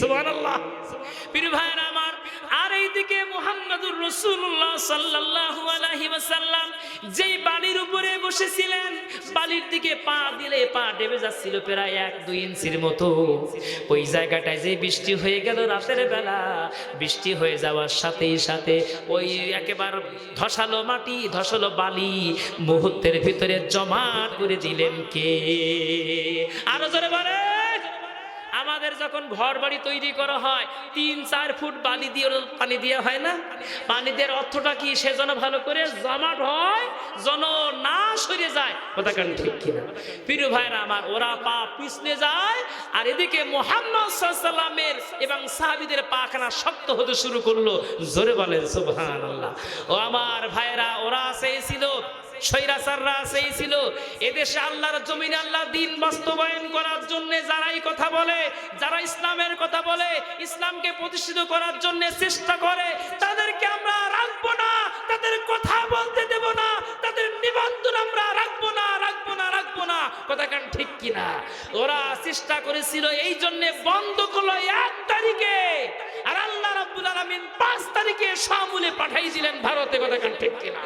সুবহানাল্লাহ। প্রিয় ভাইরা আমার, আর এইদিকে মুহাম্মদুর রাসূলুল্লাহ সাল্লাল্লাহু আলাইহি ওয়াসাল্লাম যেই বালির উপরে বসেছিলেন, বালির দিকে পা দিলে পা ডেবে যাচ্ছিল প্রায় 1-2 ইঞ্চির মতো। ওই জায়গাটায় যে বৃষ্টি হয়ে গেল রাতের বেলা, বৃষ্টি হয়ে যাওয়ার সাথে সাথে ওই একেবারে ধসালো মাটি, ধসালো বালি মুহূর্তের ভিতরে জমা করে দিলেন কে? আরো জোরে বলে। আমাদের যখন ঘর বাড়ি তৈরি করা হয় 3-4 ফুট বালি দিয়ে পানি দেওয়া হয় না? পানি দেওয়ার অর্থটা কি? সেজন্য ভালো করে জমাট হয়, যেন না সরে যায়। কথা কেন ঠিক কিনা? প্রিয় ভাইরা আমার, ওরা পা পিছলে যায়, আর এদিকে মুহাম্মদ সাল্লাল্লাহু আলাইহি ওয়াসাল্লামের এবং সাহাবীদের পাখানা শক্ত হতে শুরু করলো। জোরে বলেন সুবহানাল্লাহ। ও আমার ভাইরা, ওরা সেই ছিল, স্বৈরাচাররা সেই ছিল, এদেশে আল্লাহর জমিনে আল্লাহ দিন বাস্তবায়ন করার জন্য যারাই কথা বলে, যারা ইসলামের কথা বলে, ইসলামকে প্রতিষ্ঠিত করার জন্য চেষ্টা করে, তাদেরকে আমরা রাখবো না, তাদের কথা বলতে দেব না, তাদের নিবন্ধন আমরা রাখবো না, রাখবো না, রাখবো না। কথা কেন ঠিক কিনা? ওরা চেষ্টা করেছিল, এই জন্য বন্ধ করলো 1 তারিখে, আর আল্লাহ রাব্বুল আলামিন 5 তারিখে সমূলে পাঠাই দিলেন ভারতে। কথা কেন ঠিক কিনা?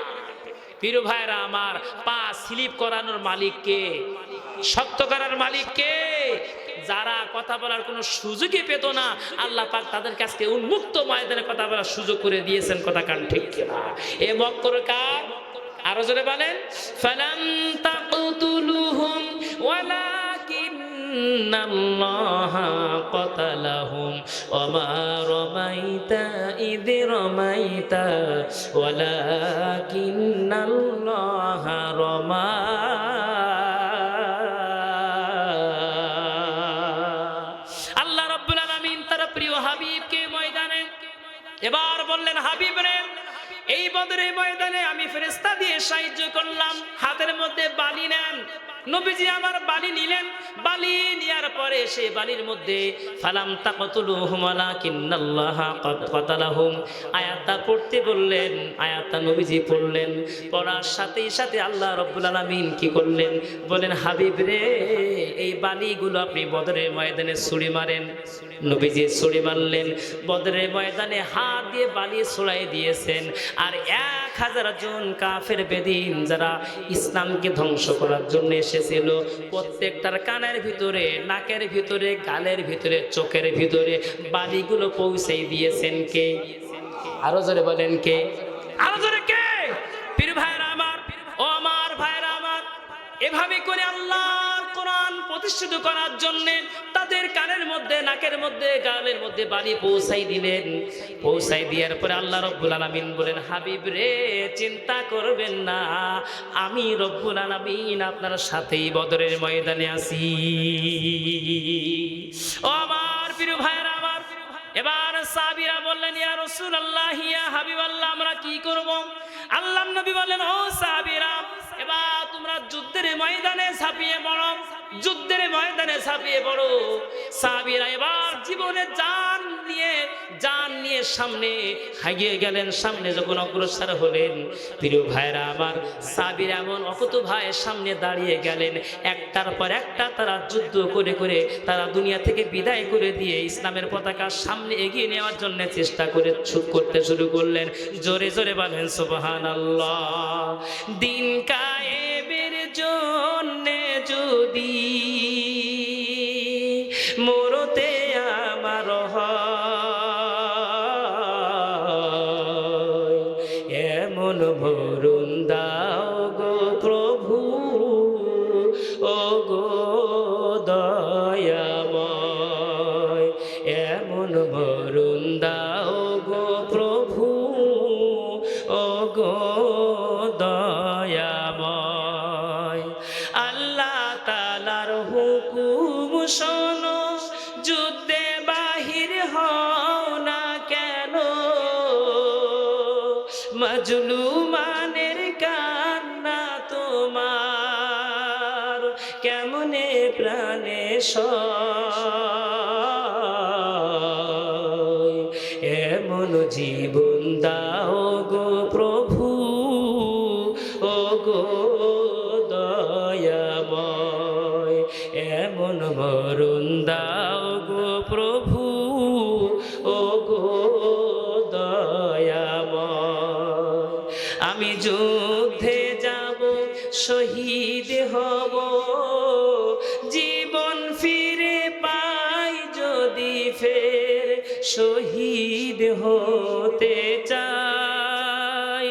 প্রিয় ভাইরা আমার, পা স্লিপ করানোর মালিক কে? শক্ত করার মালিক কে? যারা কথা বলার কোনো সুযোগই পেত না, আল্লাহ পাক তাদের কাছে উন্মুক্ত ময়দানে কথা বলার সুযোগ করে দিয়েছেন। কথা কান ঠিক কিনা? এ মক্কার কার? আরো জোরে বলেন। ফালাম তাকতুলুহুম ওয়ালাকিন্নাল্লাহা ক্বাতালাহুম ওয়া মা রামাইতা ইয রামাইতা ওয়ালাকিন্নাল্লাহা রামা। আল্লাহ রাব্বুল আলামিন তার প্রিয় হাবিবকে ময়দানে এবার বললেন, হাবিব রে, এই বদরের ময়দানে আমি ফেরেশতা দিয়ে সাহায্য করলাম, হাতের মধ্যে বালি নেন। নবীজি আমার বালি নিলেন, বালি নেয়ার পরে সেই বালির মধ্যে ফালাম তাকতুলুহুম ওয়ালাকিন্নাল্লাহা ক্বাতালাহুম আয়াতটা পড়তে বললেন। আয়াতটা নবীজি পড়লেন, পড়ার সাথে সাথে আল্লাহ রাব্বুল আলামিন কি করলেন? বলেন, হাবিব রে, এই বালিগুলো আপনি বদরের ময়দানে ছুঁড়ে মারেন। নবীজি ছুঁড়ে মারলেন, বদরের ময়দানে হাত দিয়ে বালি ছুঁড়াই দিয়েছেন। আর 1000 জন কাফের বেদিন যারা ইসলামকে ধ্বংস করার জন্য এসেছিল, প্রত্যেকটার কানের ভিতরে, নাকের ভিতরে, গালের ভিতরে, চোখের ভিতরে বালিগুলো পৌঁছে দিয়েছেন কে? আরো জোরে বলেন কে? আরো জোরে কে? পীর ভাইরা আমার, ও আমার ভাইরা আমার, এভাবে করে আল্লাহর কোরআন প্রতিষ্ঠিত করার জন্য তাদের কানের মধ্যে, নাকের মধ্যে, গালের মধ্যে বালি পৌঁছাই দিলেন। পৌঁছাই দেওয়ার পরে আল্লাহ রব্বুল আলামিন বলেন, হাবিব রে, চিন্তা করবেন না, আমি রব্বুল আলামিন আপনার সাথেই বদরের ময়দানে আছি। ও আমার প্রিয় ভাইরা আমার, এবার সাহাবীরা বললেন, ইয়া রাসূলুল্লাহ, ইয়া হাবিবাল্লাহ, আমরা কি করব? আল্লাহর নবী বলেন, ও সাহাবীরা, এবার তোমরা যুদ্ধের ময়দানে ঝাঁপিয়ে পড়ো, যুদ্ধের ময়দানে ঝাঁপিয়ে পড়ো। সাহাবীরা এবার জীবনে জান নিয়ে সামনে এগিয়ে গেলেন। সামনে যখন অগ্রসর হলেন, প্রিয় ভাইরা আমার, সাহাবীরা এমন অকত ভাইয়ের সামনে দাঁড়িয়ে গেলেন, একটার পর একটা তারা যুদ্ধ করে করে তারা দুনিয়া থেকে বিদায় করে দিয়ে ইসলামের পতাকা সামনে এগিয়ে নেওয়ার জন্য চেষ্টা করতে শুরু করলেন। জোরে জোরে বলেন সুবহানাল্লাহ। দিন কায়েমের জন্যে যদি মরতে আমার হয়, দয়াময় এমন মরণ দাও গো প্রভু ও গো দয়াময় আল্লাহ তাআলার হুকুম শোনো যুদ্ধে বাহির হও না কেন মাজলুমানের কান্না তোমার কেমনে প্রাণে সয় এমন জীবন দাও গো প্রভু ও গো দয়াময় এমন মরণ দাও গো প্রভু ও গো দয়াময় আমি যুদ্ধে যাব শহীদ হব জীবন ফিরে পাই যদি ফের শহীদ হতে চাই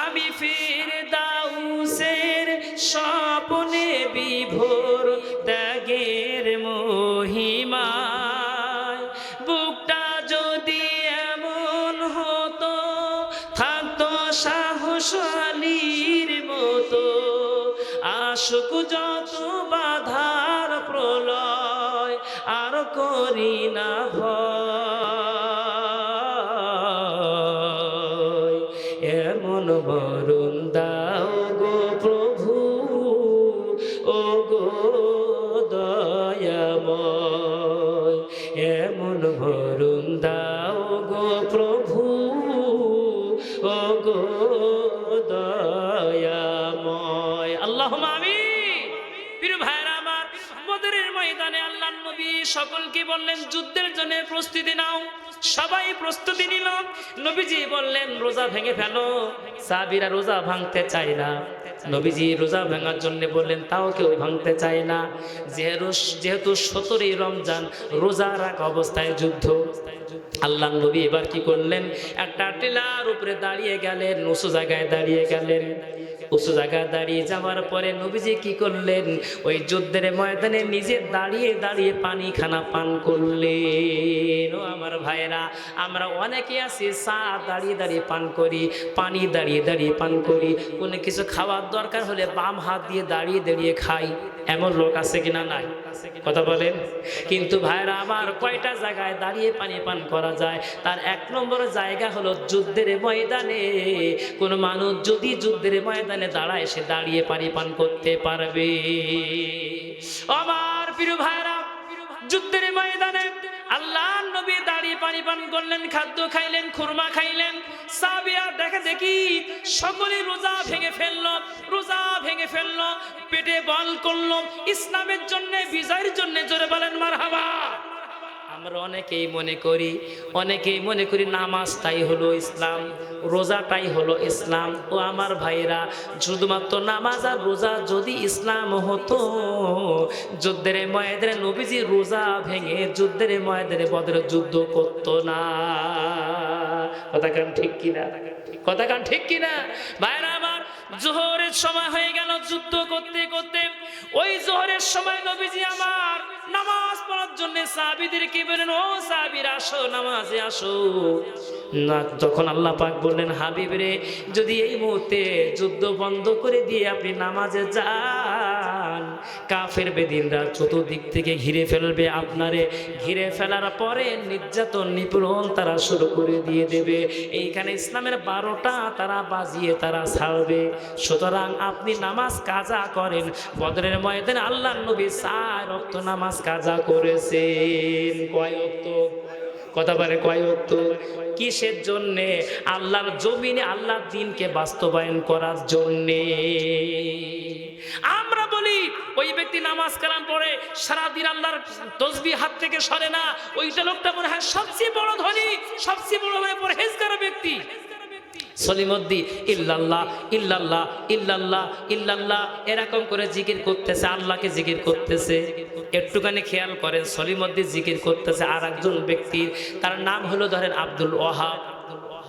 আমি ফিরদাউসের স্বপ্নে বিভোর ত্যাগের মহিমায় বুকটা যদি এমন হতো থাকতো সাহস আলীর মতো আশুক যত বাধার প্রলয় আর করি না ভয় এমন মরণ দাও গো প্রভু ও গো দয়াময় এমন মরণ দাও গো প্রভু ও গো দয়াময় আল্লাহুম্মা আমিন। প্রিয় ভাইরা আমার বদরের ময়দানে আল্লাহর নবী সকলকে বললেন যুদ্ধের জন্য প্রস্তুতি নাও সবাই প্রস্তুতি নিল নবীজি বললেন রোজা ভেঙে ফেলো সাহাবীরা রোজা ভাঙতে চায় না নবীজি রোজা ভাঙার জন্য বললেন তাও কেউ ভাঙতে চায় না যেহেতু 17ই রমজান রোজা রাখা অবস্থায় যুদ্ধ আল্লাহ নবী এবার কি করলেন একটা টিলার উপরে দাঁড়িয়ে গেলেন উঁচু জায়গায় দাঁড়িয়ে গেলেন উঁচু জায়গায় দাঁড়িয়ে যাওয়ার পরে নবীজি কি করলেন ওই যুদ্ধের ময়দানে নিজে দাঁড়িয়ে দাঁড়িয়ে পানি খানা পান করলেন ও আমার ভাইরা আমরা অনেকে আছি চা দাঁড়িয়ে দাঁড়িয়ে পান করি পানি দাঁড়িয়ে দাঁড়িয়ে পান করি কোনো কিছু খাওয়ার দরকার হলে বাম হাত দিয়ে দাঁড়িয়ে দাঁড়িয়ে খাই এমন লোক আছে কিনা নাই কথা বলেন কিন্তু ভাইরা আমার কয়টা জায়গায় দাঁড়িয়ে পানি পান করা যায় তার 1 নম্বর জায়গা হলো যুদ্ধের ময়দানে কোন মানুষ যদি যুদ্ধের ময়দানে দাঁড়ায় সে দাঁড়িয়ে পানি পান করতে পারবে আমার প্রিয় ভাইরা যুদ্ধের ময়দানে আল্লাহর নবী দাঁড়িয়ে পানি পান করলেন খাদ্য খাইলেন খুরমা খাইলেন সাহাবীরা দেখে দেখি সকলে রোজা ভেঙে ফেললো পেটে বল করলো ইসলামের জন্য বিজয়ের জন্য জোরে বলেন মারহাবা আমরা অনেকেই মনে করি নামাজটাই হলো ইসলাম রোজাটাই হলো ইসলাম ও আমার ভাইরা শুধুমাত্র নামাজ আর রোজা যদি ইসলাম হতো যুদ্ধের ময়দানে নবীজি রোজা ভেঙে যুদ্ধের ময়দানে বদরের যুদ্ধ করতো না কথা কান ঠিক কিনা ভাইরা আমার জোহরের সময় হয়ে গেল যুদ্ধ করতে করতে ওই জোহরের সময় নবীজি আমার নামাজ পড়ার জন্য সাহাবীদেরকে বলেন ও সাহাবীরা আসো নামাজে আসো না যখন আল্লাহ পাক বললেন হাবিব রে যদি এই মুহূর্তে যুদ্ধ বন্ধ করে দিয়ে আপনি নামাজে যান কাফের বেদিনরা চতুর্দিক থেকে ঘিরে ফেলবে আপনারে ঘিরে ফেলার পরে নির্যাতন নিপীড়ন তারা শুরু করে দিয়ে দেবে এইখানে ইসলামের 12টা তারা বাজিয়ে তারা ছাড়বে সুতরাং আপনি নামাজ কাজা করেন বদরের ময়দানে আল্লাহর নবী 4 ওয়াক্ত নামাজ কাজা করেছেন কয় ওয়াক্ত কথা বলে কয় ওয়াক্ত কিসের জন্যে আল্লাহর জমিনে আল্লাহর দ্বীনকে বাস্তবায়ন করার জন্যে আমরা বলি ওই ব্যক্তি নামাজ কালাম পড়ে সারাদিন আল্লাহর তসবিহ হাত থেকে সরে না ওইটা লোকটা মনে হয় সবচেয়ে বড় ধনী সবচেয়ে বড় পরহেজগার ব্যক্তি সলিমদ্দি ইল্লাল্লাহ ইল্লাল্লাহ ইল্লাল্লাহ ইল্লাল্লাহ এরকম করে জিকির করতেছে আল্লাহকে জিকির করতেছে একটুখানি খেয়াল করেন সলিমদ্দি জিকির করতেছে আর একজন ব্যক্তি তার নাম হলো ধরেন আব্দুল ওয়াহাব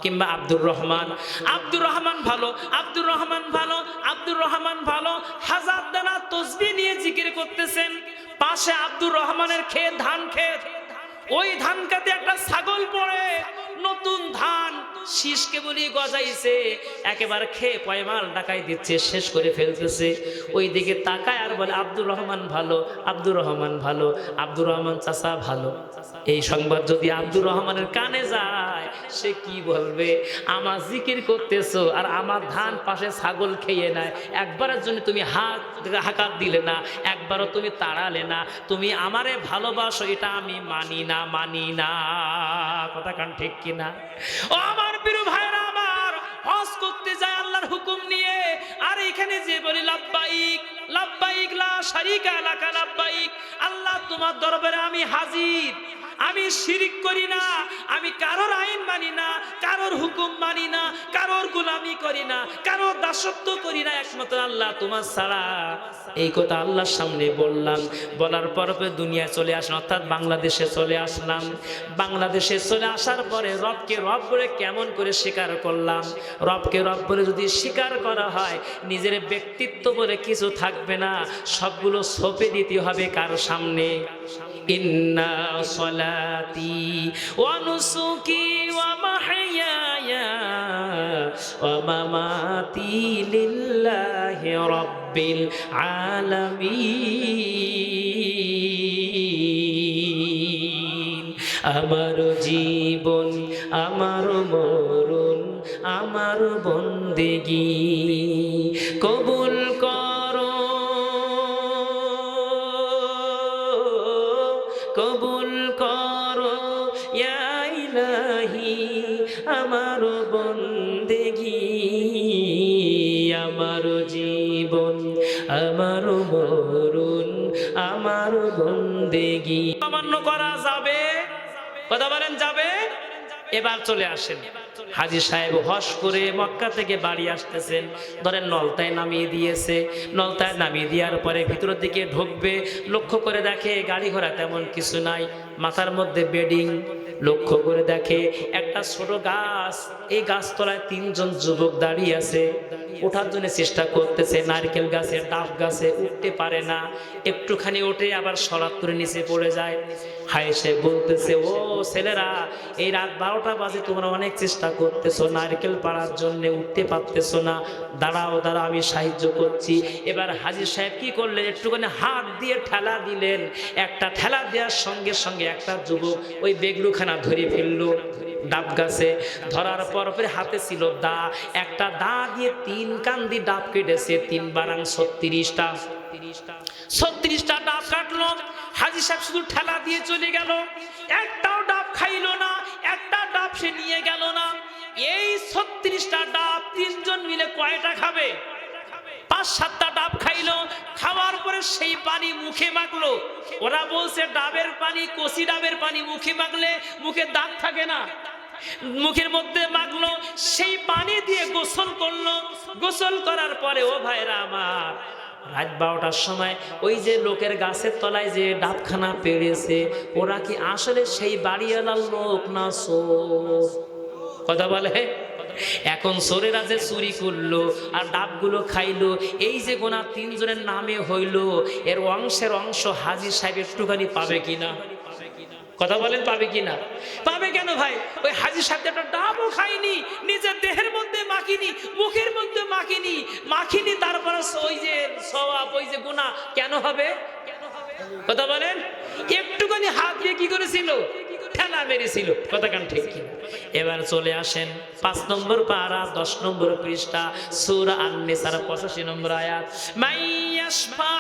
কিংবা আব্দুর রহমান ভালো হাজার দানা তসবিহ নিয়ে জিকির করতেছেন পাশে আব্দুর রহমানের ক্ষেত, ধান ক্ষেত। ওই ধান খেতে একটা ছাগল পড়ে, নতুন ধান শীষকে বলি গজাইছে, একেবারে খেয়ে পয়মাল ডাকাই দিচ্ছে, শেষ করে ফেলতেছে। ওই দিকে তাকায় আর বলে আব্দুর রহমান ভালো, আব্দুর রহমান ভালো, আব্দুর রহমান চাচা ভালো। এই সংবাদ যদি আব্দুর রহমানের কানে যায়, সে কি বলবে? আমার জিকির করতেছো আর আমার ধান পাশে ছাগল খেয়ে নেয়, একবারের জন্য তুমি হাকাত দিলে না, একবারও তুমি তাড়ালে না, তুমি আমারে ভালোবাসো, এটা আমি মানি না, মানি না। কথা কান ঠিক কিনা? ও আমার প্রিয় ভাইরা আমার, হজ করতে যায় আল্লাহর হুকুম নিয়ে, আর এখানে যে বলি লাব্বাইক লাব্বাইক লা শারীকা লাকা লাব্বাইক, আল্লাহ তোমার দরবারে আমি হাজির, আমি শিরিক করি না, আমি কারোর আইন মানি না, কারোর হুকুম মানি না, কারোর গোলামি করি না, কারোর দাসত্ব করি না, একমাত্র আল্লাহ তোমার ছাড়া। এই কথা আল্লাহর সামনে বললাম, বলার পর দুনিয়ায় চলে আসলাম, অর্থাৎ বাংলাদেশে চলে আসলাম। বাংলাদেশে চলে আসার পরে রবকে রব বলে কেমন করে স্বীকার করলাম? রবকে রব বলে যদি স্বীকার করা হয়, নিজের ব্যক্তিত্ব বলে কিছু থাকবে না, সবগুলো সঁপে দিতে হবে কার সামনে? ইন্না সলাতি ওয়া নুসুকি ওয়া মাহইয়ায়া ওয়া মামাতি লিল্লাহি রাব্বিল আলামিন। আমার জীবন, আমার মরণ, আমার বন্দেগী কবুল করো, কবুল করো ইয়া ইলাহি আমার বন্দেগী। আমার জীবন, আমার মরণ, আমার বন্দেগী অমান্য করা যাবে? কথা বলেন যাবে? এবার চলে আসেন, হাজী সাহেব হজ করে মক্কা থেকে বাড়ি আসতেছেন, ধরেন নলতায় নামিয়ে দিয়েছে। নলতায় নামিয়ে দেওয়ার পরে ভিতরের দিকে ঢুকবে, লক্ষ্য করে দেখে গাড়ি ঘোড়া তেমন কিছু নাই, মাথার মধ্যে বেডিং। লক্ষ্য করে দেখে একটা ছোট গাছ, এই গাছতলায় তিনজন যুবক দাঁড়িয়ে আছে, ওঠার জন্য চেষ্টা করতেছে। নারকেল গাছে, ডাব গাছে উঠতে পারে না, একটুখানি ওঠে আবার সরাত করে নিচে পড়ে যায়। হায় সে বলতেছে, ও ছেলেরা, এই রাত 12টা বাজে তোমরা অনেক চেষ্টা করতেছো নারকেল পাড়ার জন্য, উঠতে পারতেছো না, দাঁড়াও দাঁড়াও আমি সাহায্য করছি। এবার হাজী সাহেব কি করলেন? একটুখানি হাত দিয়ে ঠেলা দিলেন, একটা ঠেলা দেওয়ার সঙ্গে সঙ্গে একটা যুবক ওই বেগরুখানা ধরে ফেললো ডাব গাছে। ধরার পর হাতে ছিল দা, একটা দা দিয়ে 3 কান্দি ডাব কেটেছে, 3 বারাং 36টা 36টা ডাব কাটলো। হাজী সাহেব শুধু ঠেলা দিয়ে চলে গেল, একটাও ডাব খাইলো না, একটা ডাব সে নিয়ে গেল না। এই 36টা ডাব 3 জন মিলে কয়টা খাবে? 5-7টা ডাব খাইলো। খাওয়ার পরে সেই পানি মুখে মাখলো। ওরা বলছে ডাবের পানি, কচি ডাবের পানি মুখে মাখলে মুখে দাগ থাকে না, মুখের মধ্যে মাখলো, সেই পানি দিয়ে গোসল করলো। গোসল করার পরে ও ভাইরা আমার, রাত 12টার সময় ওই যে লোকের গাছের তলায় যে ডাবখানা পেড়েছে, ওরা কি আসলে সেই বাড়িওয়ালার লোক না চোর? কথা বলে। এখন চোরেরা যে চুরি করলো আর ডাবগুলো খাইলো, এই যে গোনা 3 জনের নামে হইলো, এর অংশের অংশ হাজী সাহেব একটুখানি পাবে কিনা? কথা বলেন, পাবে কিনা? পাবে কেন ভাই? ওই হাজী সাহেব একটা ডাবও খাইনি, নিজের দেহের মধ্যে মাখিনি, মুখের মধ্যে মাখিনি, তারপরে ওই যে সওয়াব, ওই যে গুনাহ কেন হবে? কথা বলেন। একটুখানি হাত দিয়ে কি করেছিল? ঠেলা মেরেছিল। কথা কান ঠিক কিনা? এবার চলে আসেন 5 নম্বর পারা 10 নম্বর পৃষ্ঠা, সূরা আন-নিসার 85 নম্বর আয়াত। মাইয়াশফা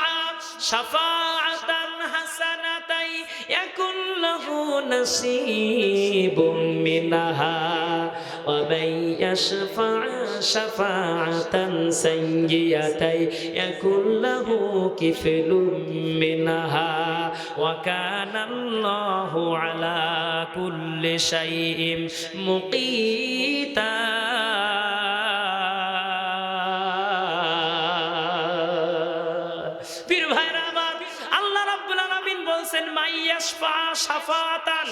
শাফাআতান হাসানাতাই ইয়াকুল লাহু নাসীবুম মিনহা ওয়া মাইয়াশফা শাফাআতান সাইয়্যাতাই ইয়াকুল লাহু কিফলুম মিনহা ওয়া কানা আল্লাহু আলা কুল্লি শাইইন মুকিতা। পীর ভাইরা আমার, আল্লাহ রাব্বুল আলামিন বলছেন মাইয়াশফা শাফাতান,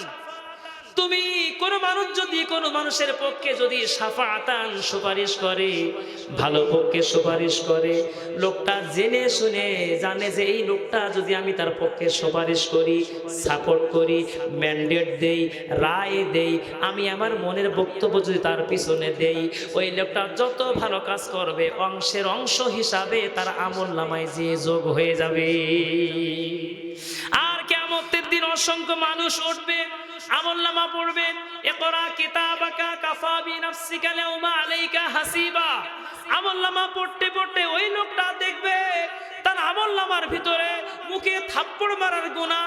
তুমি কোন মানুষ যদি কোন মানুষের পক্ষে যদি শাফাআতান সুপারিশ করে, ভালো পক্ষে সুপারিশ করে, লোকটা জেনে শুনে জানে যে এই লোকটা যদি আমি তার পক্ষে সুপারিশ করি, সাপোর্ট করি, ম্যান্ডেট দেই, রায় দেই, আমি আমার মনের বক্তব্য যদি তার পিছনে দেই, ওই লোকটা যত ভালো কাজ করবে অংশের অংশ হিসাবে তার আমলনামায় যে যোগ হয়ে যাবে। আর কিয়ামতের দিন অসংখ্য মানুষ উঠবে, আমলনামা পড়বে, ইকরা কিতাবাকা কাফা বিনাফসিকা আল-ইয়াওমা আলাইকা হাসিবা। আমলনামা পড়তে পড়তে ওই লোকটা দেখবে তার আমলনামার ভিতরে মুখে থাপ্পড় মারার গুনাহ,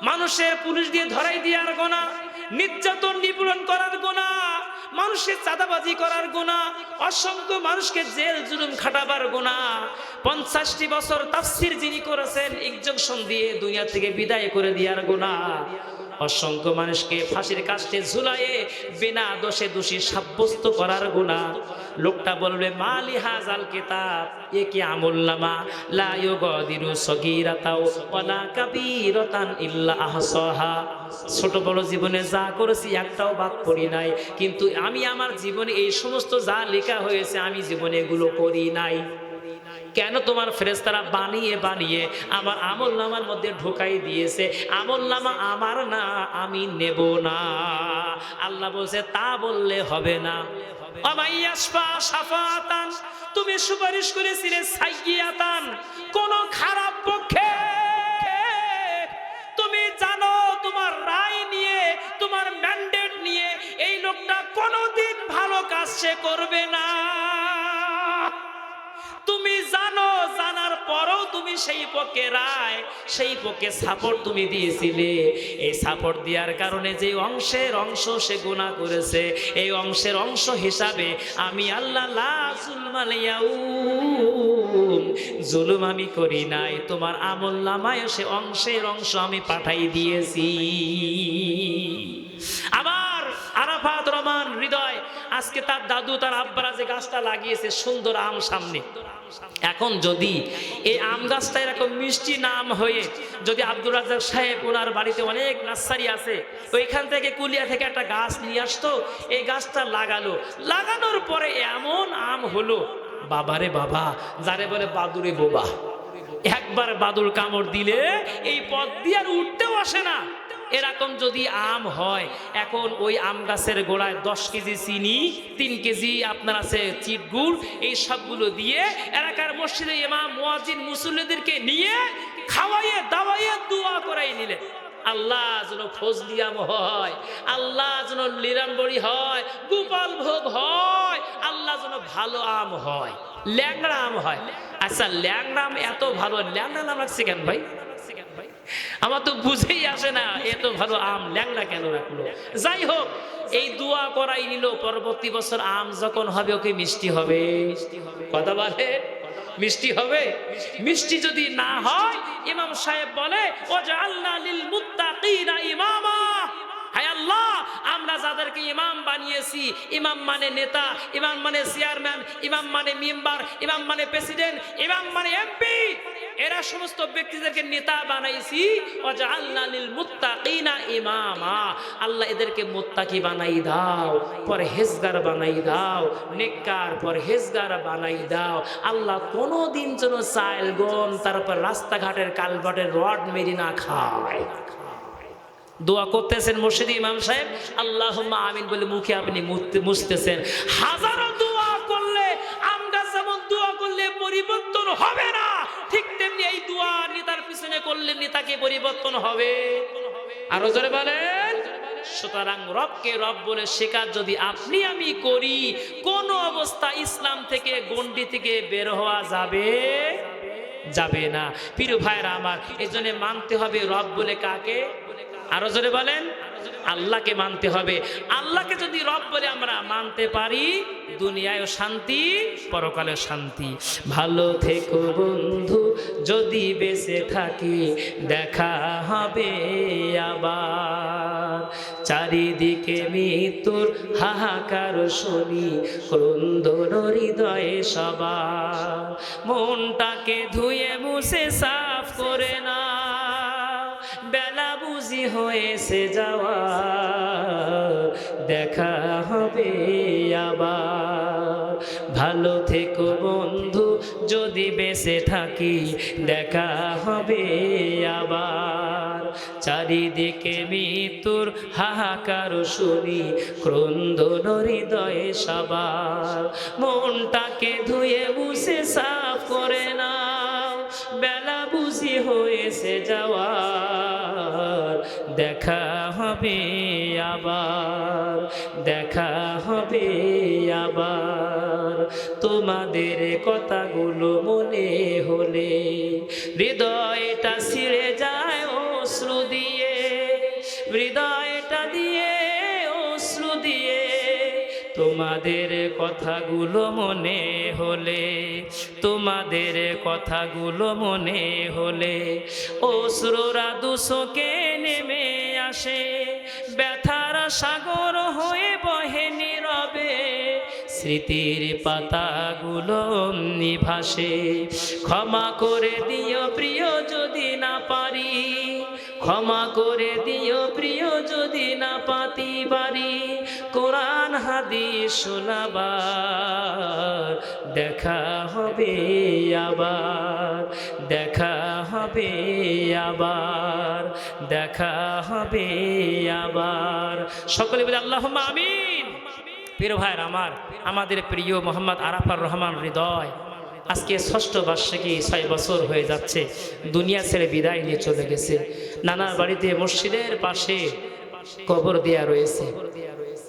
মানুষের পুলিশ দিয়ে ধরাই দেওয়ার গুনাহ, নির্যাতন নিপীড়ন করার গুনাহ, মানুষের চাঁদাবাজি করার গুনাহ, অসংখ্য মানুষকে জেল জুলুম খাটাবার গুনাহ, 50টি বছর তাফসীর যিনি করেছেন ইনজেকশন দিয়ে দুনিয়া থেকে বিদায় করে দেওয়ার গুনাহ, অসংখ্য মানুষকে ফাঁসির কাস্টে ঝুলায়ে বিনা দোষে দোষী সাব্যস্ত করার গুনাহ। লোকটা বলবে মালি হাজাল কিতাব, এ কি আমলনামা, লা ইউগাদিরু সগীরাতাও ওয়ালা কাবীরাতান ইল্লা আহসাহা। ছোট বড় জীবনে যা করেছি একটাও বাদ পড়ি নাই, কিন্তু আমি আমার জীবনে এই সমস্ত যা লেখা হয়েছে আমি জীবনে এগুলো করি নাই। কেন? তোমার ফেরেশতারা বানিয়ে বানিয়ে আমার আমলনামার মধ্যে ঢোকাই দিয়েছে। আমলনামা আমার না, আমি নেব না। আল্লাহ বলছে তা বললে হবে না। আমাইয়াশফা শাফাতান, তুমি সুপারিশ করেছিলে সাইয়্যাতান, কোন খারাপ পক্ষে, তুমি জানো তোমার রায় নিয়ে, তোমার ম্যান্ডেট নিয়ে এই লোকটা কোনোদিন ভালো কাজ সে করবে না। তুমি জানো, জানার পরেও তুমি সেই পক্ষে রায়, সেই পক্ষে সাপোর্ট তুমি দিয়েছিলে। এই সাপোর্ট দেওয়ার কারণে যে অংশের অংশ সে গুনাহ করেছে, এই অংশের অংশ হিসাবে আমি আল্লাহ লা যুলমাল ইয়াউম, জুলুম আমি করি নাই, তোমার আমলনামায় সে অংশের অংশ আমি পাঠাই দিয়েছি। আবার আরাফাত রহমান হৃদয়, আজকে তার দাদু তার আব্বারা যে গাছটা লাগিয়েছে সুন্দর আম সামনে, এখন যদি এই আম গাছটা এরকম মিষ্টি নাম হয়ে যদি আব্দুর রাজ্জাক সাহেব ওনার বাড়িতে অনেক নার্সারি আছে, ওইখান থেকে কুলিয়া থেকে একটা গাছ নিয়ে আসতো, এই গাছটা লাগালো, লাগানোর পরে এমন আম হলো, বাবারে বাবা, যারে বলে বাদুরে বোবা, একবার বাদুর কামড় দিলে এই পথ দিয়ে আর উঠতেও আসে না। এরকম যদি আম হয়, এখন ওই আম গাছের গোড়ায় 10 কেজি চিনি, 3 কেজি আপনার আছে চিট গুড়, এই সবগুলো দিয়ে এলাকার মসজিদে ইমাম মুয়াজ্জিন মুসল্লিদেরকে নিয়ে খাওয়াইয়ে দাওয়াইয়ে দোয়া করাই নিলে, আল্লাহ যেন ফজলি আম হয়, আল্লাহ যেন লিরামবড়ি হয়, গোপাল ভোগ হয়, আল্লাহ যেন ভালো আম হয়, ল্যাংড়া আম হয়। আচ্ছা, ল্যাংড়া আম এত ভালো, ল্যাংড়া নাম রাখছে কেন ভাই? আমার তো বুঝেই আসে না, এত ভালো আম ল্যাংড়া কেন রাখলো? যাই হোক, এই দোয়া করাই নিল, পরবর্তী বছর আম যখন হবে ওকে মিষ্টি হবে, কথা বলে মিষ্টি হবে। মিষ্টি যদি না হয়, ইমাম সাহেব বলে ওয়াজআলনা লিল মুত্তাকিনা ইমামা, হায় আল্লাহ, আমরা যাদেরকে ইমাম বানিয়েছি, ইমাম মানে নেতা, ইমাম মানে চেয়ারম্যান, ইমাম মানে মেম্বার, ইমাম মানে প্রেসিডেন্ট, ইমাম মানে এমপি, এরা সমস্ত ব্যক্তিদেরকে নেতা বানাইছি, ওয়াজআলনা লিল মুত্তাকিনা ইমামা, আল্লাহ এদেরকে মুত্তাকি বানাই দাও, পরহেজগার বানাই দাও, নেককার পরহেজগার বানাই দাও। আল্লাহ কোনোদিন যেন চাইল গম তারপর রাস্তাঘাটের কালভার্টের রড মেরি না খায়। দোয়া করতেছেন মসজিদে ইমাম সাহেব, আল্লাহুম্মা আমিন বলে মুখে আপনি মুছতেছেন। হাজারো দোয়া করলে, আম গাছ যেমন দোয়া করলে পরিবর্তন হবে না, ঠিক তেমনি এই দোয়া নেতার পিছনে করলে নেতাকে পরিবর্তন হবে। আরো জোরে বলেন। সুতরাং রবকে রব বলে শেখার যদি আপনি আমি করি, কোন অবস্থা ইসলাম থেকে, গণ্ডি থেকে বের হওয়া যাবে না। প্রিয় ভাইরা আমার, এজন্য মানতে হবে রব বলে কাকে? আরো জোরে বলেন, আল্লাহকে মানতে হবে। আল্লাহকে যদি রব বলে আমরা মানতে পারি, দুনিয়ায়ও শান্তি, পরকালেও শান্তি। ভালো থেকো বন্ধু, যদি বেঁচে থাকি, দেখা হবে আবার। চারিদিকে মৃত্যুর হাহাকার শুনি, ক্রন্দন হৃদয়ে সবার। মনটাকে ধুয়ে মুছে সাফ করে না, বেলা বুঝি হয়েছে যাওয়া, দেখা হবে আবার। ভালো থেকো বন্ধু যদি বেঁচে থাকি, দেখা হবে আবার। চারিদিকে মৃত্যুর হাহাকার শুনি, ক্রন্দন হৃদয়ে সবার। মনটাকে ধুয়ে মুছে সাফ করে নাও, বেলা বুঝি হয়েছে যাওয়ার, দেখা হবে আবার, দেখা হবে আবার। তোমাদের কথাগুলো মনে হলে হৃদয়টা ছিঁড়ে যায় অশ্রু দিয়ে, হৃদয়টা দিয়ে অশ্রু দিয়ে। তোমাদের কথাগুলো মনে হলে, তোমাদের কথাগুলো মনে হলে অশ্রুরা দুচোখে নেমে আসে, ব্যথার সাগর হয়ে বহে নীরবে, স্মৃতির পাতাগুলো ভাসে। ক্ষমা করে দিও প্রিয় যদি না পারি, ক্ষমা করে দিও প্রিয় যদি না পাতি পারি। কোরআন হাদিস শোনাবার, দেখা হবে আবার, দেখা হবে আবার, দেখা হবে আবার। সকলে বলে আল্লাহুম্মা আমিন। প্রিয় ভাইয়ের আমার, আমাদের প্রিয় মোহাম্মদ আরাফার রহমান হৃদয় আজকে ষষ্ঠ বার্ষিকী, 6 বছর হয়ে যাচ্ছে, দুনিয়া ছেড়ে বিদায় নিয়ে চলে গেছে। নানার বাড়িতে মসজিদের পাশে কবর দেয়া রয়েছে।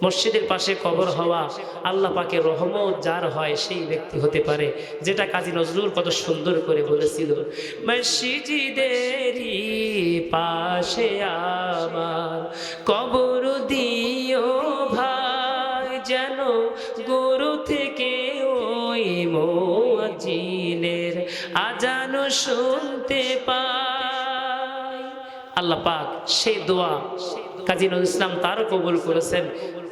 মসজিদের পাশে কবর হওয়া আল্লাহ পাকের রহমত যার হয় সেই ব্যক্তি হতে পারে, যেটা কাজী নজরুল কত সুন্দর করে বলেছিল। মসজিদেরই পাশে আমার কবর দিও ভাই, যেন গরু থেকে ওই মুয়াজ্জিনের আজান শুনতে পাই। আল্লাহ পাক সেই দোয়া কাজী নজরুল ইসলাম তারও কবুল করেছেন।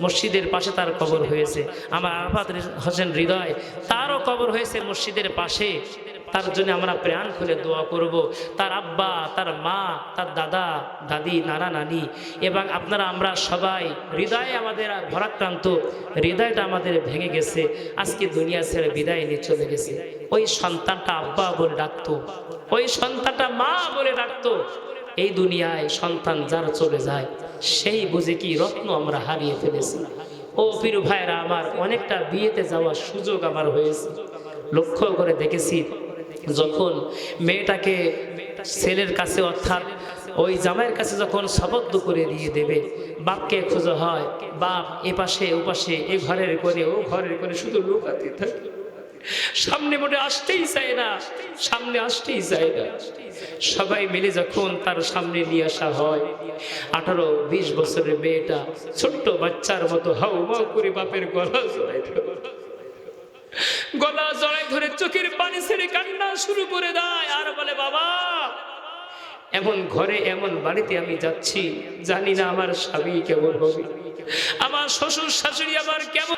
মসজিদের পাশে তার কবর হয়েছে। আমার আরাফাত হোসেন হৃদয় তারও কবর হয়েছে মসজিদের পাশে। তার জন্য আমরা প্রাণ খুলে দোয়া করব। তার আব্বা, তার মা, তার দাদা দাদি, নানা নানি এবং আপনারা আমরা সবাই হৃদয়ে আমাদের ভরাক্রান্ত, হৃদয়টা আমাদের ভেঙে গেছে। আজকে দুনিয়া ছেড়ে বিদায় নিয়ে চলে গেছে। ওই সন্তানটা আব্বা বলে ডাকতো, ওই সন্তানটা মা বলে ডাকতো। এই দুনিয়ায় সন্তান যারা চলে যায় সেই বুঝে কি রত্ন আমরা হারিয়ে ফেলেছি। ও প্রিয় ভাইরা আমার, অনেকটা বিয়েতে যাওয়ার সুযোগ আমার হয়েছে। লক্ষ্য করে দেখেছি, যখন মেয়েটাকে ছেলের কাছে অর্থাৎ ওই জামাইয়ের কাছে যখন শপথ করে দিয়ে দেবে, বাপকে খোঁজা হয়, বাপ এপাশে ওপাশে, এ ঘরের করে ও ঘরের করে শুধু লুকাতে থাকে, সামনে মোটে আসতেই চায় না, সামনে আসতেই চায় না। সবাই মিলে যখন তার সামনে নিয়ে আসা হয়, 18-20 বছরের মেয়েটা ছোট্ট বাচ্চার মতো হাউ মাউ করে বাপের গলা জড়াই ধরে চোখের পানি ছেড়ে কান্না শুরু করে দেয় আর বলে, বাবা, এমন ঘরে এমন বাড়িতে আমি যাচ্ছি, জানি না আমার স্বামী কেমন হবে, আমার শ্বশুর শাশুড়ি আমার কেমন।